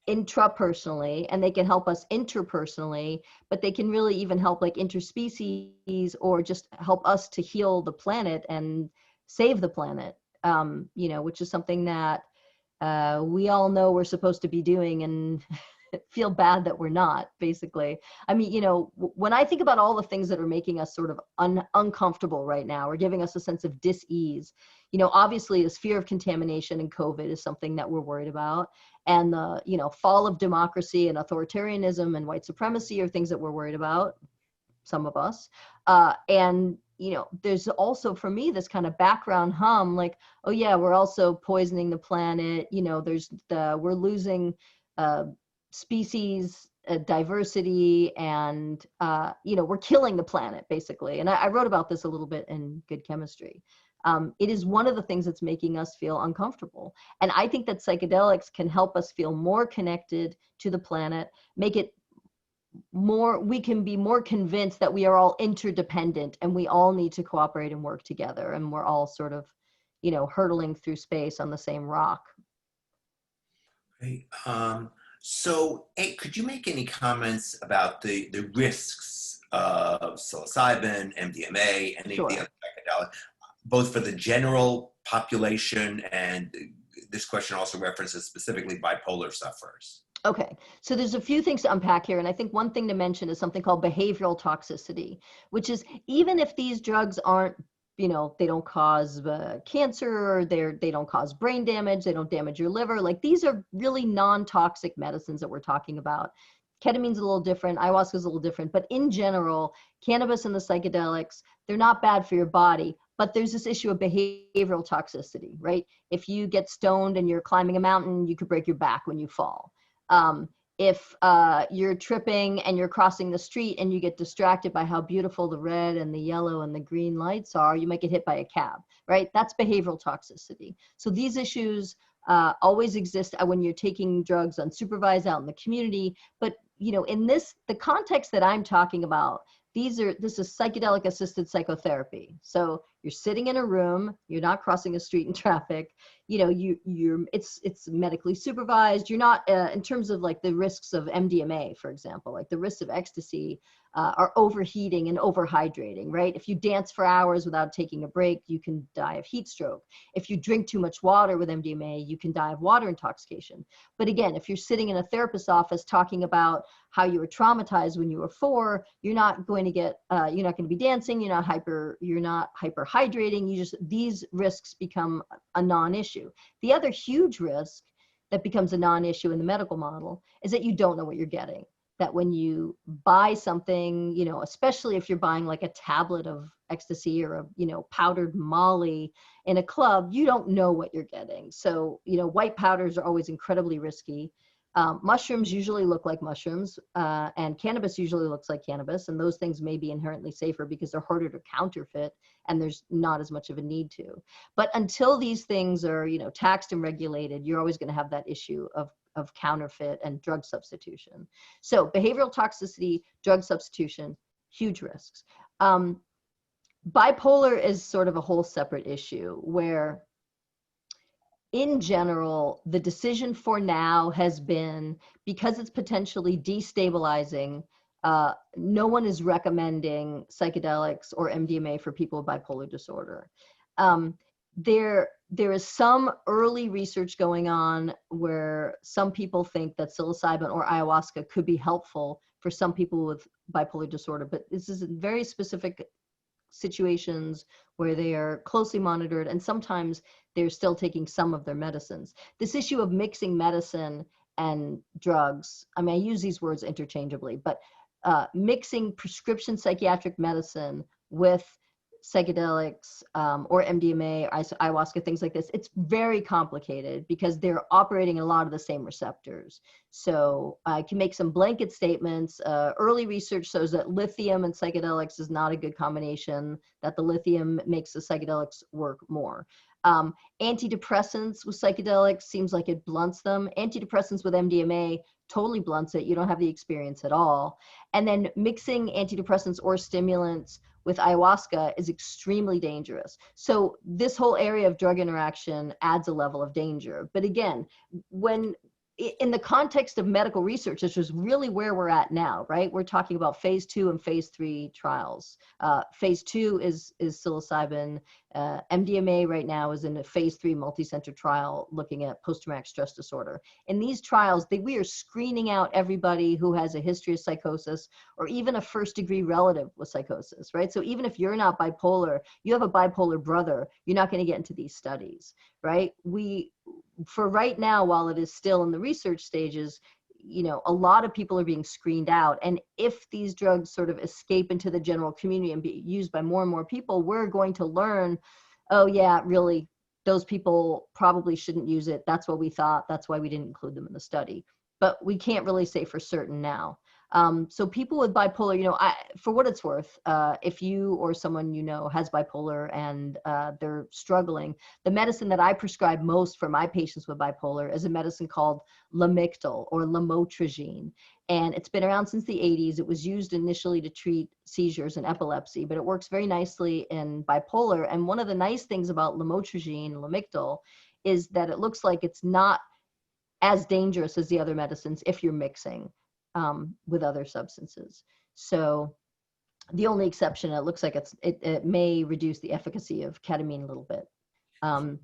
intrapersonally, and they can help us interpersonally, but they can really even help like interspecies, or just help us to heal the planet and save the planet, which is something that we all know we're supposed to be doing and feel bad that we're not, basically. I mean, when I think about all the things that are making us sort of uncomfortable right now, or giving us a sense of dis-ease, obviously this fear of contamination and COVID is something that we're worried about. And the, fall of democracy and authoritarianism and white supremacy are things that we're worried about, some of us. And, there's also, for me, this kind of background hum, like, oh yeah, we're also poisoning the planet. We're losing species diversity, and we're killing the planet, basically. And I wrote about this a little bit in Good Chemistry. It is one of the things that's making us feel uncomfortable. And I think that psychedelics can help us feel more connected to the planet, make it more, we can be more convinced that we are all interdependent and we all need to cooperate and work together. And we're all sort of, hurtling through space on the same rock. Great. So, hey, could you make any comments about the risks of psilocybin, MDMA, and any of the other psychedelics, both for the general population, and this question also references specifically bipolar sufferers? Okay, so there's a few things to unpack here. And I think one thing to mention is something called behavioral toxicity, which is, even if these drugs aren't, they don't cause cancer, or they don't cause brain damage, they don't damage your liver. Like, these are really non-toxic medicines that we're talking about. Ketamine's a little different, ayahuasca's a little different, but in general, cannabis and the psychedelics, they're not bad for your body. But there's this issue of behavioral toxicity, right? If you get stoned and you're climbing a mountain, you could break your back when you fall. If you're tripping and you're crossing the street and you get distracted by how beautiful the red and the yellow and the green lights are, you might get hit by a cab, right? That's behavioral toxicity. So these issues always exist when you're taking drugs unsupervised out in the community. But, in the context that I'm talking about, this is psychedelic assisted psychotherapy. So you're sitting in a room, you're not crossing a street in traffic, it's medically supervised. You're not, in terms of like the risks of MDMA, for example, like the risks of ecstasy are overheating and overhydrating, right? If you dance for hours without taking a break, you can die of heat stroke. If you drink too much water with MDMA, you can die of water intoxication. But again, if you're sitting in a therapist's office talking about how you were traumatized when you were 4, you're not going to be dancing, you're not hyper overhydrating, these risks become a non-issue. The other huge risk that becomes a non-issue in the medical model is that you don't know what you're getting. That when you buy something, especially if you're buying like a tablet of ecstasy or a, powdered Molly in a club, you don't know what you're getting. So, white powders are always incredibly risky. Mushrooms usually look like mushrooms, and cannabis usually looks like cannabis, and those things may be inherently safer because they're harder to counterfeit and there's not as much of a need to. But until these things are, taxed and regulated, you're always going to have that issue of counterfeit and drug substitution. So behavioral toxicity, drug substitution, huge risks. Bipolar is sort of a whole separate issue where, in general, the decision for now has been, because it's potentially destabilizing, no one is recommending psychedelics or MDMA for people with bipolar disorder. There is some early research going on where some people think that psilocybin or ayahuasca could be helpful for some people with bipolar disorder, but this is in very specific situations where they are closely monitored, and sometimes they're still taking some of their medicines. This issue of mixing medicine and drugs, I mean, I use these words interchangeably, but mixing prescription psychiatric medicine with psychedelics or MDMA, ayahuasca, things like this, it's very complicated because they're operating a lot of the same receptors. So I can make some blanket statements. Early research shows that lithium and psychedelics is not a good combination, that the lithium makes the psychedelics work more. Antidepressants with psychedelics seems like it blunts them. Antidepressants with MDMA totally blunts it. You don't have the experience at all. And then mixing antidepressants or stimulants with ayahuasca is extremely dangerous. So this whole area of drug interaction adds a level of danger. But again, when in the context of medical research, which is really where we're at now, right? We're talking about phase 2 and phase 3 trials. Phase 2 is psilocybin. MDMA right now is in a phase 3 multi-center trial looking at post-traumatic stress disorder. In these trials, we are screening out everybody who has a history of psychosis or even a first-degree relative with psychosis, right? So even if you're not bipolar, you have a bipolar brother, you're not going to get into these studies, right? For right now, while it is still in the research stages, a lot of people are being screened out. And if these drugs sort of escape into the general community and be used by more and more people, we're going to learn, oh yeah, really, those people probably shouldn't use it. That's what we thought. That's why we didn't include them in the study. But we can't really say for certain now. So people with bipolar, for what it's worth, if you or someone has bipolar and they're struggling, the medicine that I prescribe most for my patients with bipolar is a medicine called Lamictal or lamotrigine. And it's been around since the 80s. It was used initially to treat seizures and epilepsy, but it works very nicely in bipolar. And one of the nice things about lamotrigine, Lamictal, is that it looks like it's not as dangerous as the other medicines if you're mixing with other substances. So the only exception, it looks like it may reduce the efficacy of ketamine a little bit. And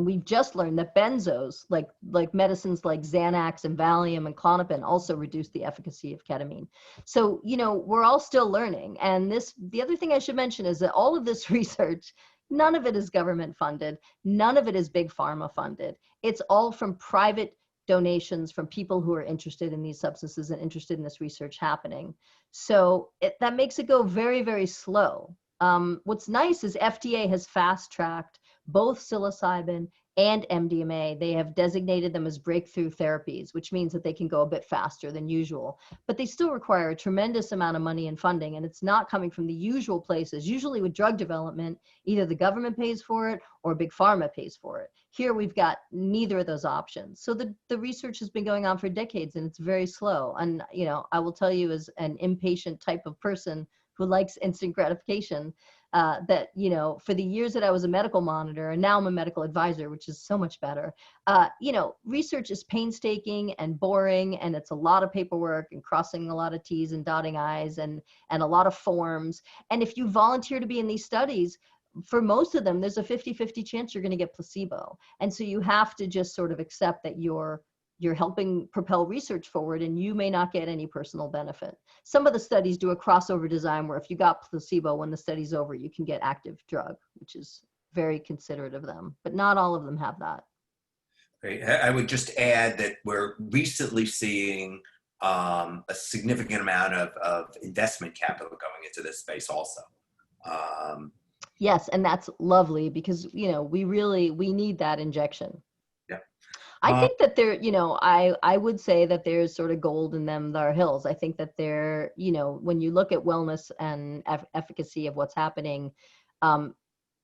we've just learned that benzos, like medicines like Xanax and Valium and Klonopin, also reduce the efficacy of ketamine. So, we're all still learning. And the other thing I should mention is that all of this research, none of it is government funded. None of it is big pharma funded. It's all from private donations from people who are interested in these substances and interested in this research happening. So that makes it go very, very slow. What's nice is FDA has fast-tracked both psilocybin and MDMA. They have designated them as breakthrough therapies, which means that they can go a bit faster than usual. But they still require a tremendous amount of money and funding, and it's not coming from the usual places. Usually with drug development, either the government pays for it or big pharma pays for it. Here we've got neither of those options. So the research has been going on for decades, and it's very slow. And I will tell you, as an impatient type of person who likes instant gratification, that, for the years that I was a medical monitor, and now I'm a medical advisor, which is so much better, research is painstaking and boring, and it's a lot of paperwork and crossing a lot of T's and dotting I's and a lot of forms. And if you volunteer to be in these studies, for most of them, there's a 50-50 chance you're going to get placebo. And so you have to just sort of accept that you're you're helping propel research forward, and you may not get any personal benefit. Some of the studies do a crossover design where if you got placebo, when the study's over, you can get active drug, which is very considerate of them, but not all of them have that. Great. I would just add that we're recently seeing a significant amount of investment capital going into this space also. Yes, and that's lovely because, you know, we need that injection. Yeah. I think that there, you know, I would say that there's sort of gold in them there hills. I think that there, you know, when you look at wellness and efficacy of what's happening,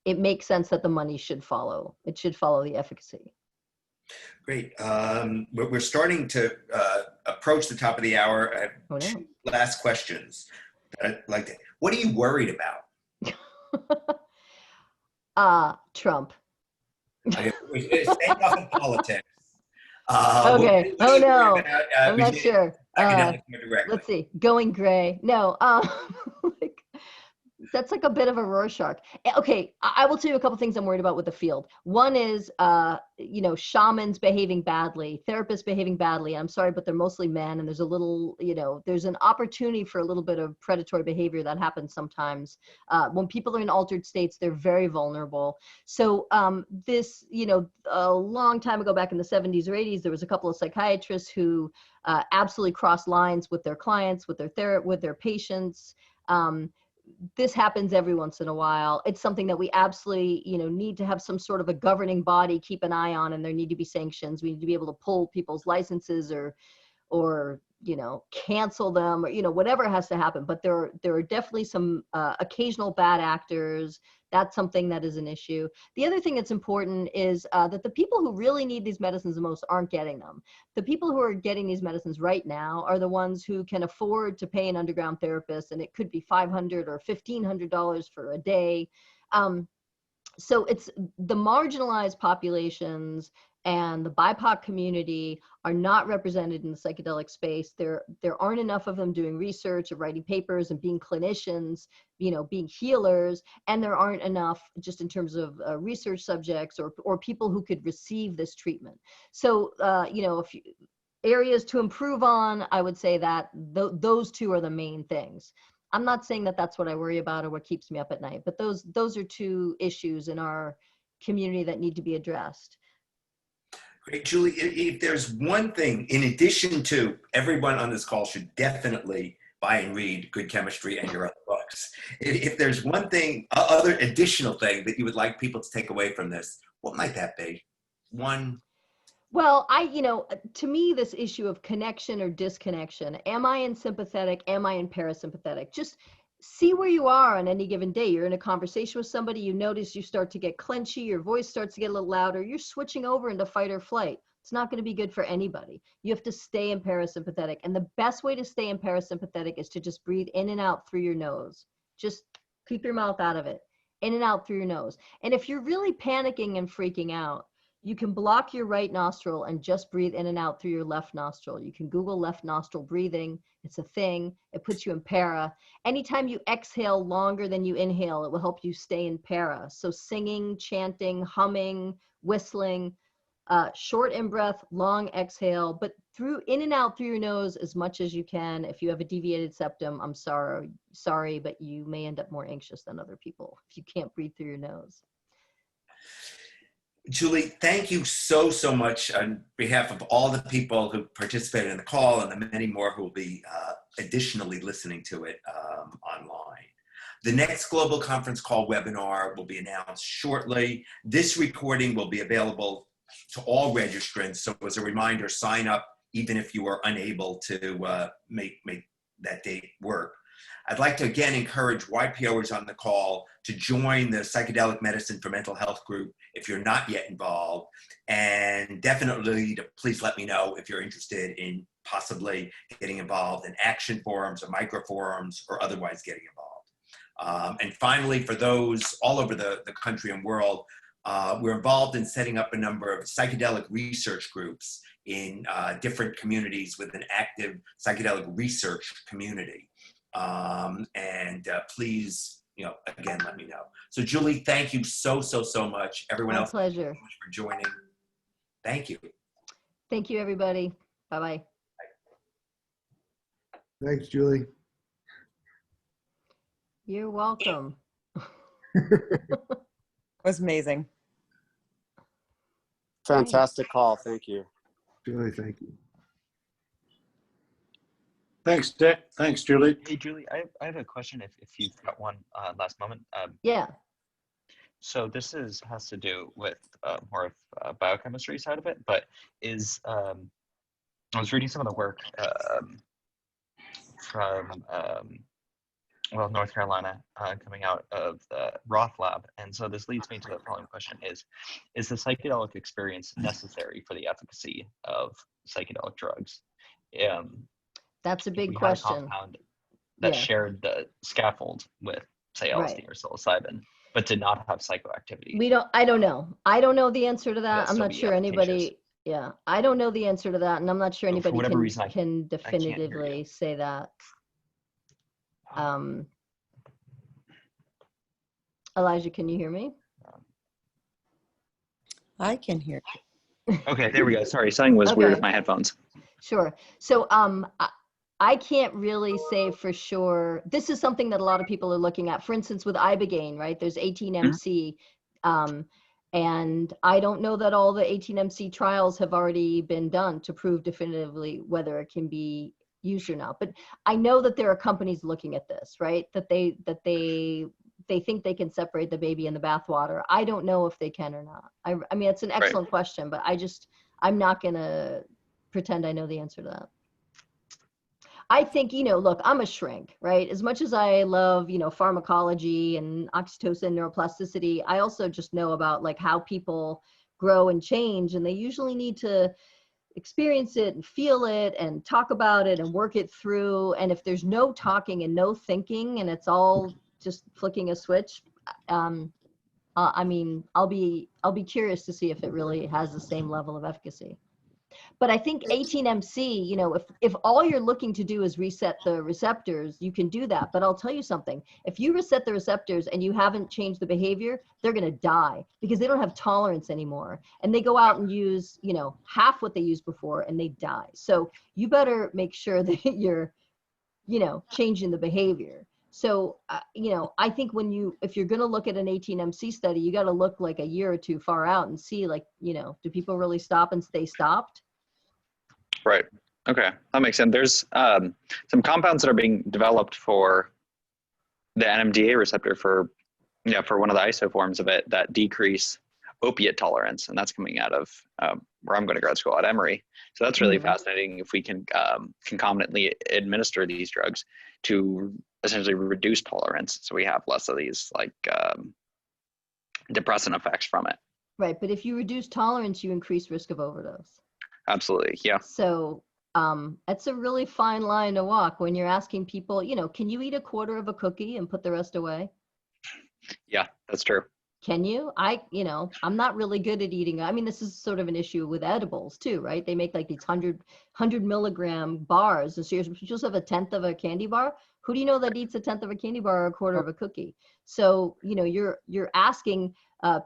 it makes sense that the money should follow. It should follow the efficacy. Great. We're starting to approach the top of the hour. I have Oh, no. two last questions. What are you worried about? Trump. Stay off of politics. Okay. What Oh are you no, worried about? I'm not sure. Academic more directly. Let's see. Going gray. No. Like, that's like a bit of a Rorschach. Okay, I will tell you a couple things I'm worried about with the field. One is, you know, shamans behaving badly, therapists behaving badly. I'm sorry, but they're mostly men, and there's a little, you know, there's an opportunity for a little bit of predatory behavior that happens sometimes. When people are in altered states, they're very vulnerable. So this, you know, a long time ago, back in the 70s or 80s, there was a couple of psychiatrists who absolutely crossed lines with their clients, with their patients. This happens every once in a while. It's something that we absolutely, you know, need to have some sort of a governing body keep an eye on, and there need to be sanctions. We need to be able to pull people's licenses or you know, cancel them, or, you know, whatever has to happen. But there are definitely some occasional bad actors. That's something that is an issue. The other thing that's important is that the people who really need these medicines the most aren't getting them. The people who are getting these medicines right now are the ones who can afford to pay an underground therapist, and it could be $500 or $1,500 for a day. So it's the marginalized populations and the BIPOC community are not represented in the psychedelic space. There aren't enough of them doing research or writing papers and being clinicians, you know, being healers, and there aren't enough just in terms of research subjects or people who could receive this treatment. So, you know, areas to improve on, I would say that those two are the main things. I'm not saying that that's what I worry about or what keeps me up at night, but those are two issues in our community that need to be addressed. Great, Julie, if there's one thing, in addition to everyone on this call should definitely buy and read Good Chemistry and your other books. If there's one thing, other additional thing that you would like people to take away from this, what might that be? One. Well, you know, to me, this issue of connection or disconnection, am I in sympathetic? Am I in parasympathetic? Just see where you are on any given day. You're in a conversation with somebody, you notice you start to get clenchy, your voice starts to get a little louder, you're switching over into fight or flight. It's not going to be good for anybody. You have to stay in parasympathetic. And the best way to stay in parasympathetic is to just breathe in and out through your nose. Just keep your mouth out of it, in and out through your nose. And if you're really panicking and freaking out, you can block your right nostril and just breathe in and out through your left nostril. You can Google left nostril breathing. It's a thing. It puts you in para. Anytime you exhale longer than you inhale, it will help you stay in para. So singing, chanting, humming, whistling, short in-breath, long exhale, but in and out through your nose as much as you can. If you have a deviated septum, I'm sorry, but you may end up more anxious than other people if you can't breathe through your nose. Julie, thank you so much on behalf of all the people who participated in the call and the many more who will be additionally listening to it online. The next Global Conference Call webinar will be announced shortly. This recording will be available to all registrants. So as a reminder, sign up even if you are unable to make that date work. I'd like to again encourage YPOers on the call to join the Psychedelic Medicine for Mental Health group if you're not yet involved, and definitely to please let me know if you're interested in possibly getting involved in action forums or micro forums or otherwise getting involved. And finally, for those all over the country and world, we're involved in setting up a number of psychedelic research groups in different communities with an active psychedelic research community. Please, you know, again, let me know. So Julie, thank you so much. Everyone else, pleasure. Thank you so much for joining. Thank you. Thank you, everybody. Bye-bye. Thanks, Julie. You're welcome. Was amazing. Fantastic call. Thank you. Julie, thank you. Thanks, Dick. Thanks, Julie. Hey, Julie, I have a question if you've got one last moment. Yeah. So this has to do with more of biochemistry side of it, but I was reading some of the work from North Carolina coming out of the Roth lab, and so this leads me to the following question: is the psychedelic experience necessary for the efficacy of psychedelic drugs? That's a If big we had a question. compound that Yeah. shared the scaffold with, say, LSD Right. or psilocybin, but did not have psychoactivity. I don't know. I don't know the answer to that. That'd I'm still not be sure efficacious. anybody, yeah, I don't know the answer to that, and I'm not sure For anybody whatever can reason, I can't hear you. definitively say that. Elijah, can you hear me? I can hear. Okay, there we go. Sorry, something was weird with Okay. my headphones. Sure. So I can't really say for sure. This is something that a lot of people are looking at. For instance, with Ibogaine, right? There's 18MC. And I don't know that all the 18MC trials have already been done to prove definitively whether it can be used or not. But I know that there are companies looking at this, right? That they think they can separate the baby and the bathwater. I don't know if they can or not. I mean, it's an excellent question, but I'm not gonna pretend I know the answer to that. I think, look, I'm a shrink, right? As much as I love, pharmacology and oxytocin, neuroplasticity, I also just know about like how people grow and change, and they usually need to experience it and feel it and talk about it and work it through. And if there's no talking and no thinking and it's all just flicking a switch, I mean, I'll be curious to see if it really has the same level of efficacy. But I think 18MC, if all you're looking to do is reset the receptors, you can do that. But I'll tell you something, if you reset the receptors and you haven't changed the behavior, they're going to die because they don't have tolerance anymore. And they go out and use, half what they used before and they die. So you better make sure that you're, changing the behavior. So, I think if you're going to look at an 18MC study, you got to look like a year or two far out and see like, do people really stop and stay stopped? Right. Okay, that makes sense. There's some compounds that are being developed for the NMDA receptor for one of the isoforms of it that decrease opiate tolerance, and that's coming out of where I'm going to grad school at Emory. So that's really fascinating if we can concomitantly administer these drugs to essentially reduce tolerance, so we have less of these like depressant effects from it. Right, but if you reduce tolerance, you increase risk of overdose. Absolutely, yeah. So that's a really fine line to walk when you're asking people, can you eat a quarter of a cookie and put the rest away? Yeah, that's true. Can you? I'm not really good at eating. I mean, this is sort of an issue with edibles too, right? They make like these 100 milligram bars. And so you're supposed to have a tenth of a candy bar. Who do you know that eats a tenth of a candy bar or a quarter of a cookie? So, you're asking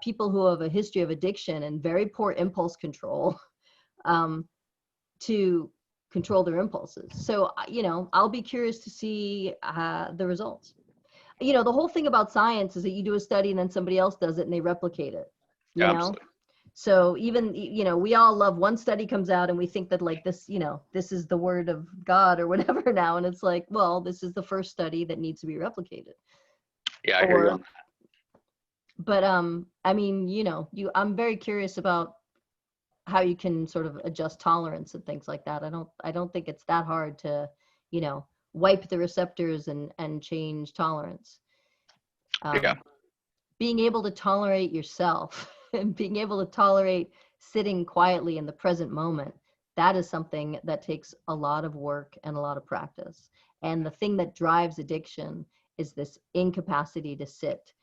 people who have a history of addiction and very poor impulse control to control their impulses. So, I'll be curious to see the results. The whole thing about science is that you do a study and then somebody else does it and they replicate it, Absolutely. So even, we all love one study comes out and we think that like this, this is the word of God or whatever now. And it's like, well, this is the first study that needs to be replicated. Yeah, I hear you on that. But I mean, I'm very curious about how you can sort of adjust tolerance and things like that. I don't think it's that hard to, wipe the receptors and change tolerance. Yeah. Being able to tolerate yourself and being able to tolerate sitting quietly in the present moment, that is something that takes a lot of work and a lot of practice. And the thing that drives addiction is this incapacity to sit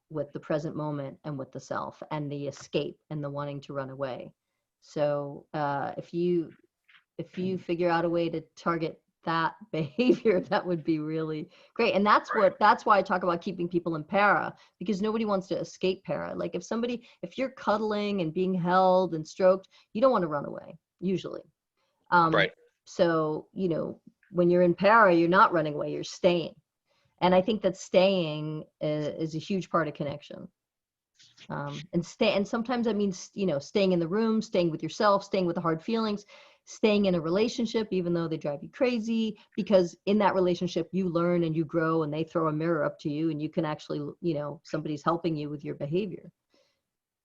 with the present moment and with the self and the escape and the wanting to run away. So if you figure out a way to target that behavior, that would be really great. And that's why I talk about keeping people in para, because nobody wants to escape para. Like if you're cuddling and being held and stroked, you don't want to run away. usually. Right. So, when you're in para, you're not running away, you're staying. And I think that staying is a huge part of connection. And sometimes that means, staying in the room, staying with yourself, staying with the hard feelings, staying in a relationship, even though they drive you crazy, because in that relationship, you learn and you grow and they throw a mirror up to you and you can actually, somebody's helping you with your behavior.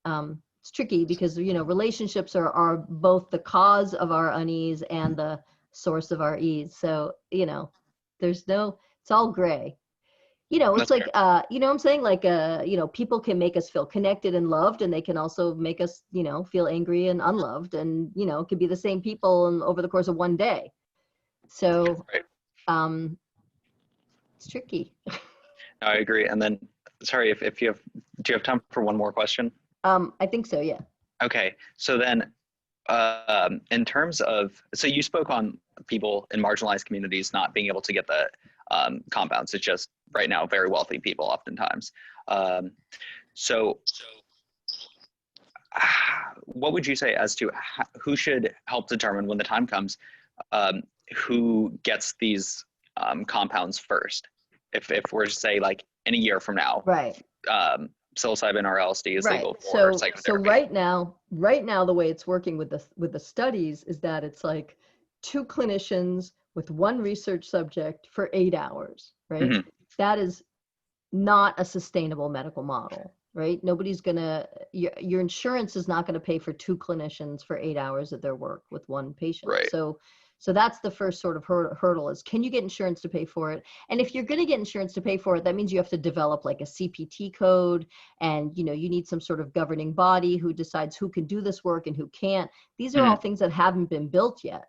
It's tricky because, relationships are both the cause of our unease and the source of our ease. So, it's all gray. It's That's like, what I'm saying? Like, people can make us feel connected and loved, and they can also make us, feel angry and unloved. And, it could be the same people over the course of one day. So, Right. It's tricky. No, I agree. And then, sorry, do you have time for one more question? I think so, yeah. Okay. So then, in terms of, so you spoke on people in marginalized communities not being able to get the compounds. It's just right now very wealthy people oftentimes. So what would you say as to who should help determine when the time comes, who gets these compounds first? If we're to say like in a year from now, Right. Psilocybin or LSD is Right. legal for So psychotherapy. right now, the way it's working with the studies is that it's like 2 clinicians with 1 research subject for 8 hours, right? Mhm. That is not a sustainable medical model, right? Nobody's gonna, your insurance is not gonna pay for 2 clinicians for 8 hours of their work with 1 patient. Right. So that's the first sort of hurdle is, can you get insurance to pay for it? And if you're going to get insurance to pay for it, that means you have to develop like a CPT code, and you need some sort of governing body who decides who can do this work and who can't. These are all things that haven't been built yet.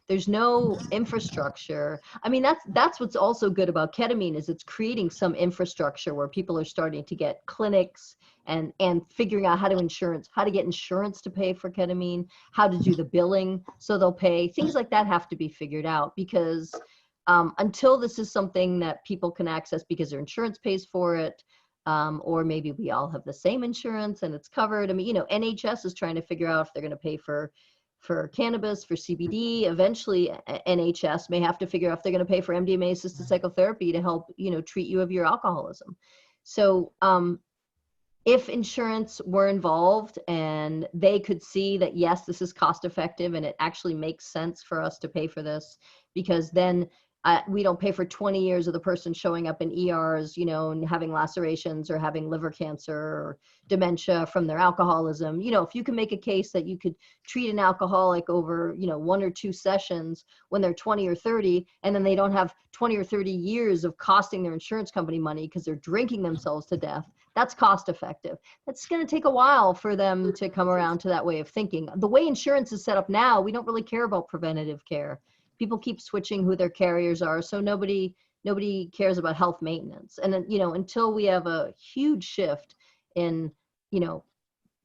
There's no infrastructure. I mean, that's what's also good about ketamine, is it's creating some infrastructure where people are starting to get clinics and figuring out how to get insurance to pay for ketamine, how to do the billing so they'll pay. Things like that have to be figured out, because until this is something that people can access because their insurance pays for it, or maybe we all have the same insurance and it's covered. I mean, NHS is trying to figure out if they're going to pay for cannabis, for CBD. Eventually, NHS may have to figure out if they're going to pay for MDMA-assisted psychotherapy to help, treat you of your alcoholism. So if insurance were involved and they could see that, yes, this is cost effective and it actually makes sense for us to pay for this, because then we don't pay for 20 years of the person showing up in ERs, and having lacerations or having liver cancer or dementia from their alcoholism. If you can make a case that you could treat an alcoholic over, 1 or 2 sessions when they're 20 or 30, and then they don't have 20 or 30 years of costing their insurance company money because they're drinking themselves to death, that's cost effective. That's going to take a while for them to come around to that way of thinking. The way insurance is set up now, we don't really care about preventative care. People keep switching who their carriers are, so nobody cares about health maintenance. And then, until we have a huge shift in,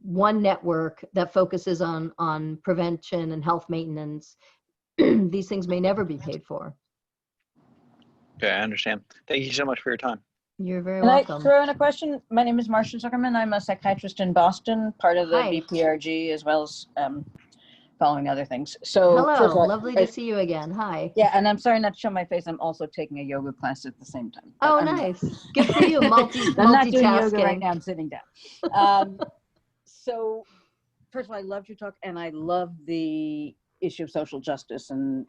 one network that focuses on prevention and health maintenance, these things may never be paid for. Okay, I understand. Thank you so much for your time. You're very Can I welcome. throw in a question? My name is Marcia Zuckerman. I'm a psychiatrist in Boston, part of the Hi. BPRG, as well as following other things. So first of Hello, all, lovely to see you again. Hi. yeah, and I'm sorry not to show my face. I'm also taking a yoga class at the same time. But Oh, I'm- nice. Good for you. I'm not doing yoga right multitasking. now. I'm sitting down. So first of all, I loved your talk, and I love the issue of social justice and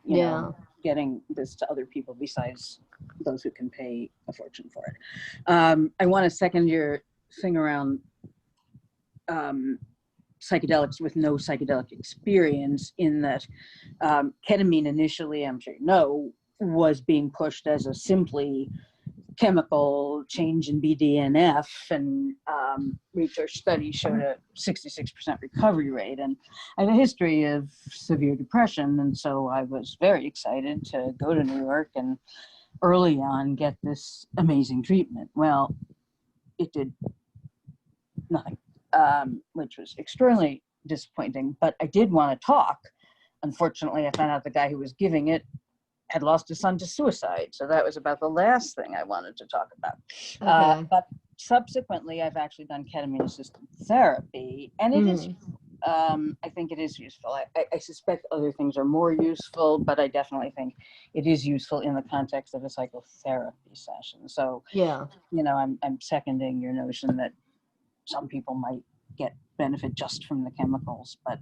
getting this to other people besides those who can pay a fortune for it. I want to second your thing around psychedelics with no psychedelic experience, in that ketamine initially, I'm sure you know, was being pushed as a simply chemical change in BDNF, and research studies showed a 66% recovery rate. And I have a history of severe depression, and so I was very excited to go to New York and early on get this amazing treatment. Well, it did nothing, which was extremely disappointing, but I did want to talk. Unfortunately, I found out the guy who was giving it had lost his son to suicide. So that was about the last thing I wanted to talk about. Okay. But subsequently, I've actually done ketamine-assisted therapy, and it is I think it is useful. I suspect other things are more useful, but I definitely think it is useful in the context of a psychotherapy session. So, Yeah. I'm seconding your notion that some people might get benefit just from the chemicals, but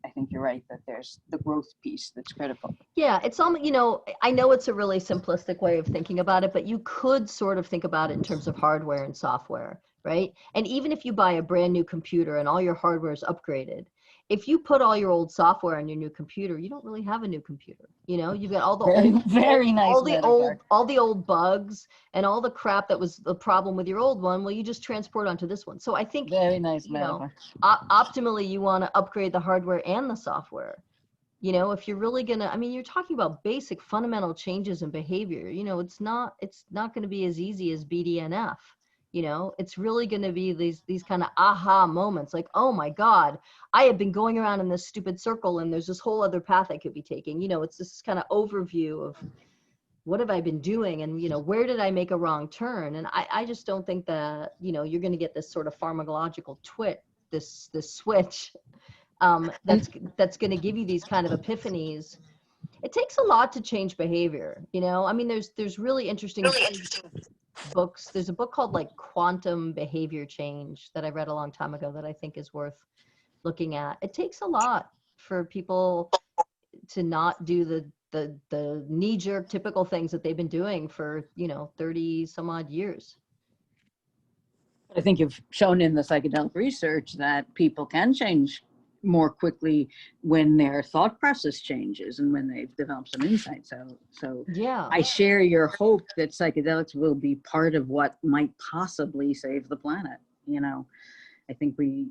I think you're right that there's the growth piece that's critical. Yeah, it's almost, I know it's a really simplistic way of thinking about it, but you could sort of think about it in terms of hardware and software, right? And even if you buy a brand new computer and all your hardware is upgraded, if you put all your old software on your new computer, you don't really have a new computer. You've got all the old, Very nice all the old bugs and all the crap that was the problem with your old one. Well, you just transport onto this one. So I think Very nice you know, metaphor. optimally, you want to upgrade the hardware and the software. If you're really gonna, you're talking about basic fundamental changes in behavior. It's not going to be as easy as BDNF. It's really going to be these kind of aha moments, like, oh my God, I have been going around in this stupid circle, and there's this whole other path I could be taking. It's this kind of overview of what have I been doing, and where did I make a wrong turn? And I just don't think that you're going to get this sort of pharmacological this switch that's going to give you these kind of epiphanies. It takes a lot to change behavior. There's really interesting books. There's a book called like Quantum Behavior Change that I read a long time ago that I think is worth looking at. It takes a lot for people to not do the knee-jerk typical things that they've been doing for 30 some odd years. I think you've shown in the psychedelic research that people can change more quickly when their thought process changes and when they've developed some insight. So Yeah. I share your hope that psychedelics will be part of what might possibly save the planet. I think we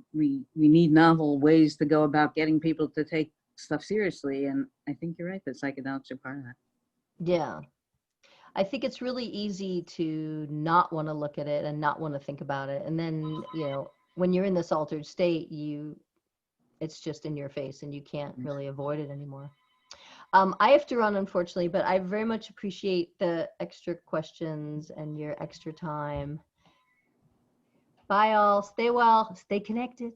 need novel ways to go about getting people to take stuff seriously. And I think you're right that psychedelics are part of that. Yeah. I think it's really easy to not want to look at it and not want to think about it. And then, when you're in this altered state, it's just in your face and you can't really avoid it anymore. I have to run, unfortunately, but I very much appreciate the extra questions and your extra time. Bye all. Stay well. Stay connected.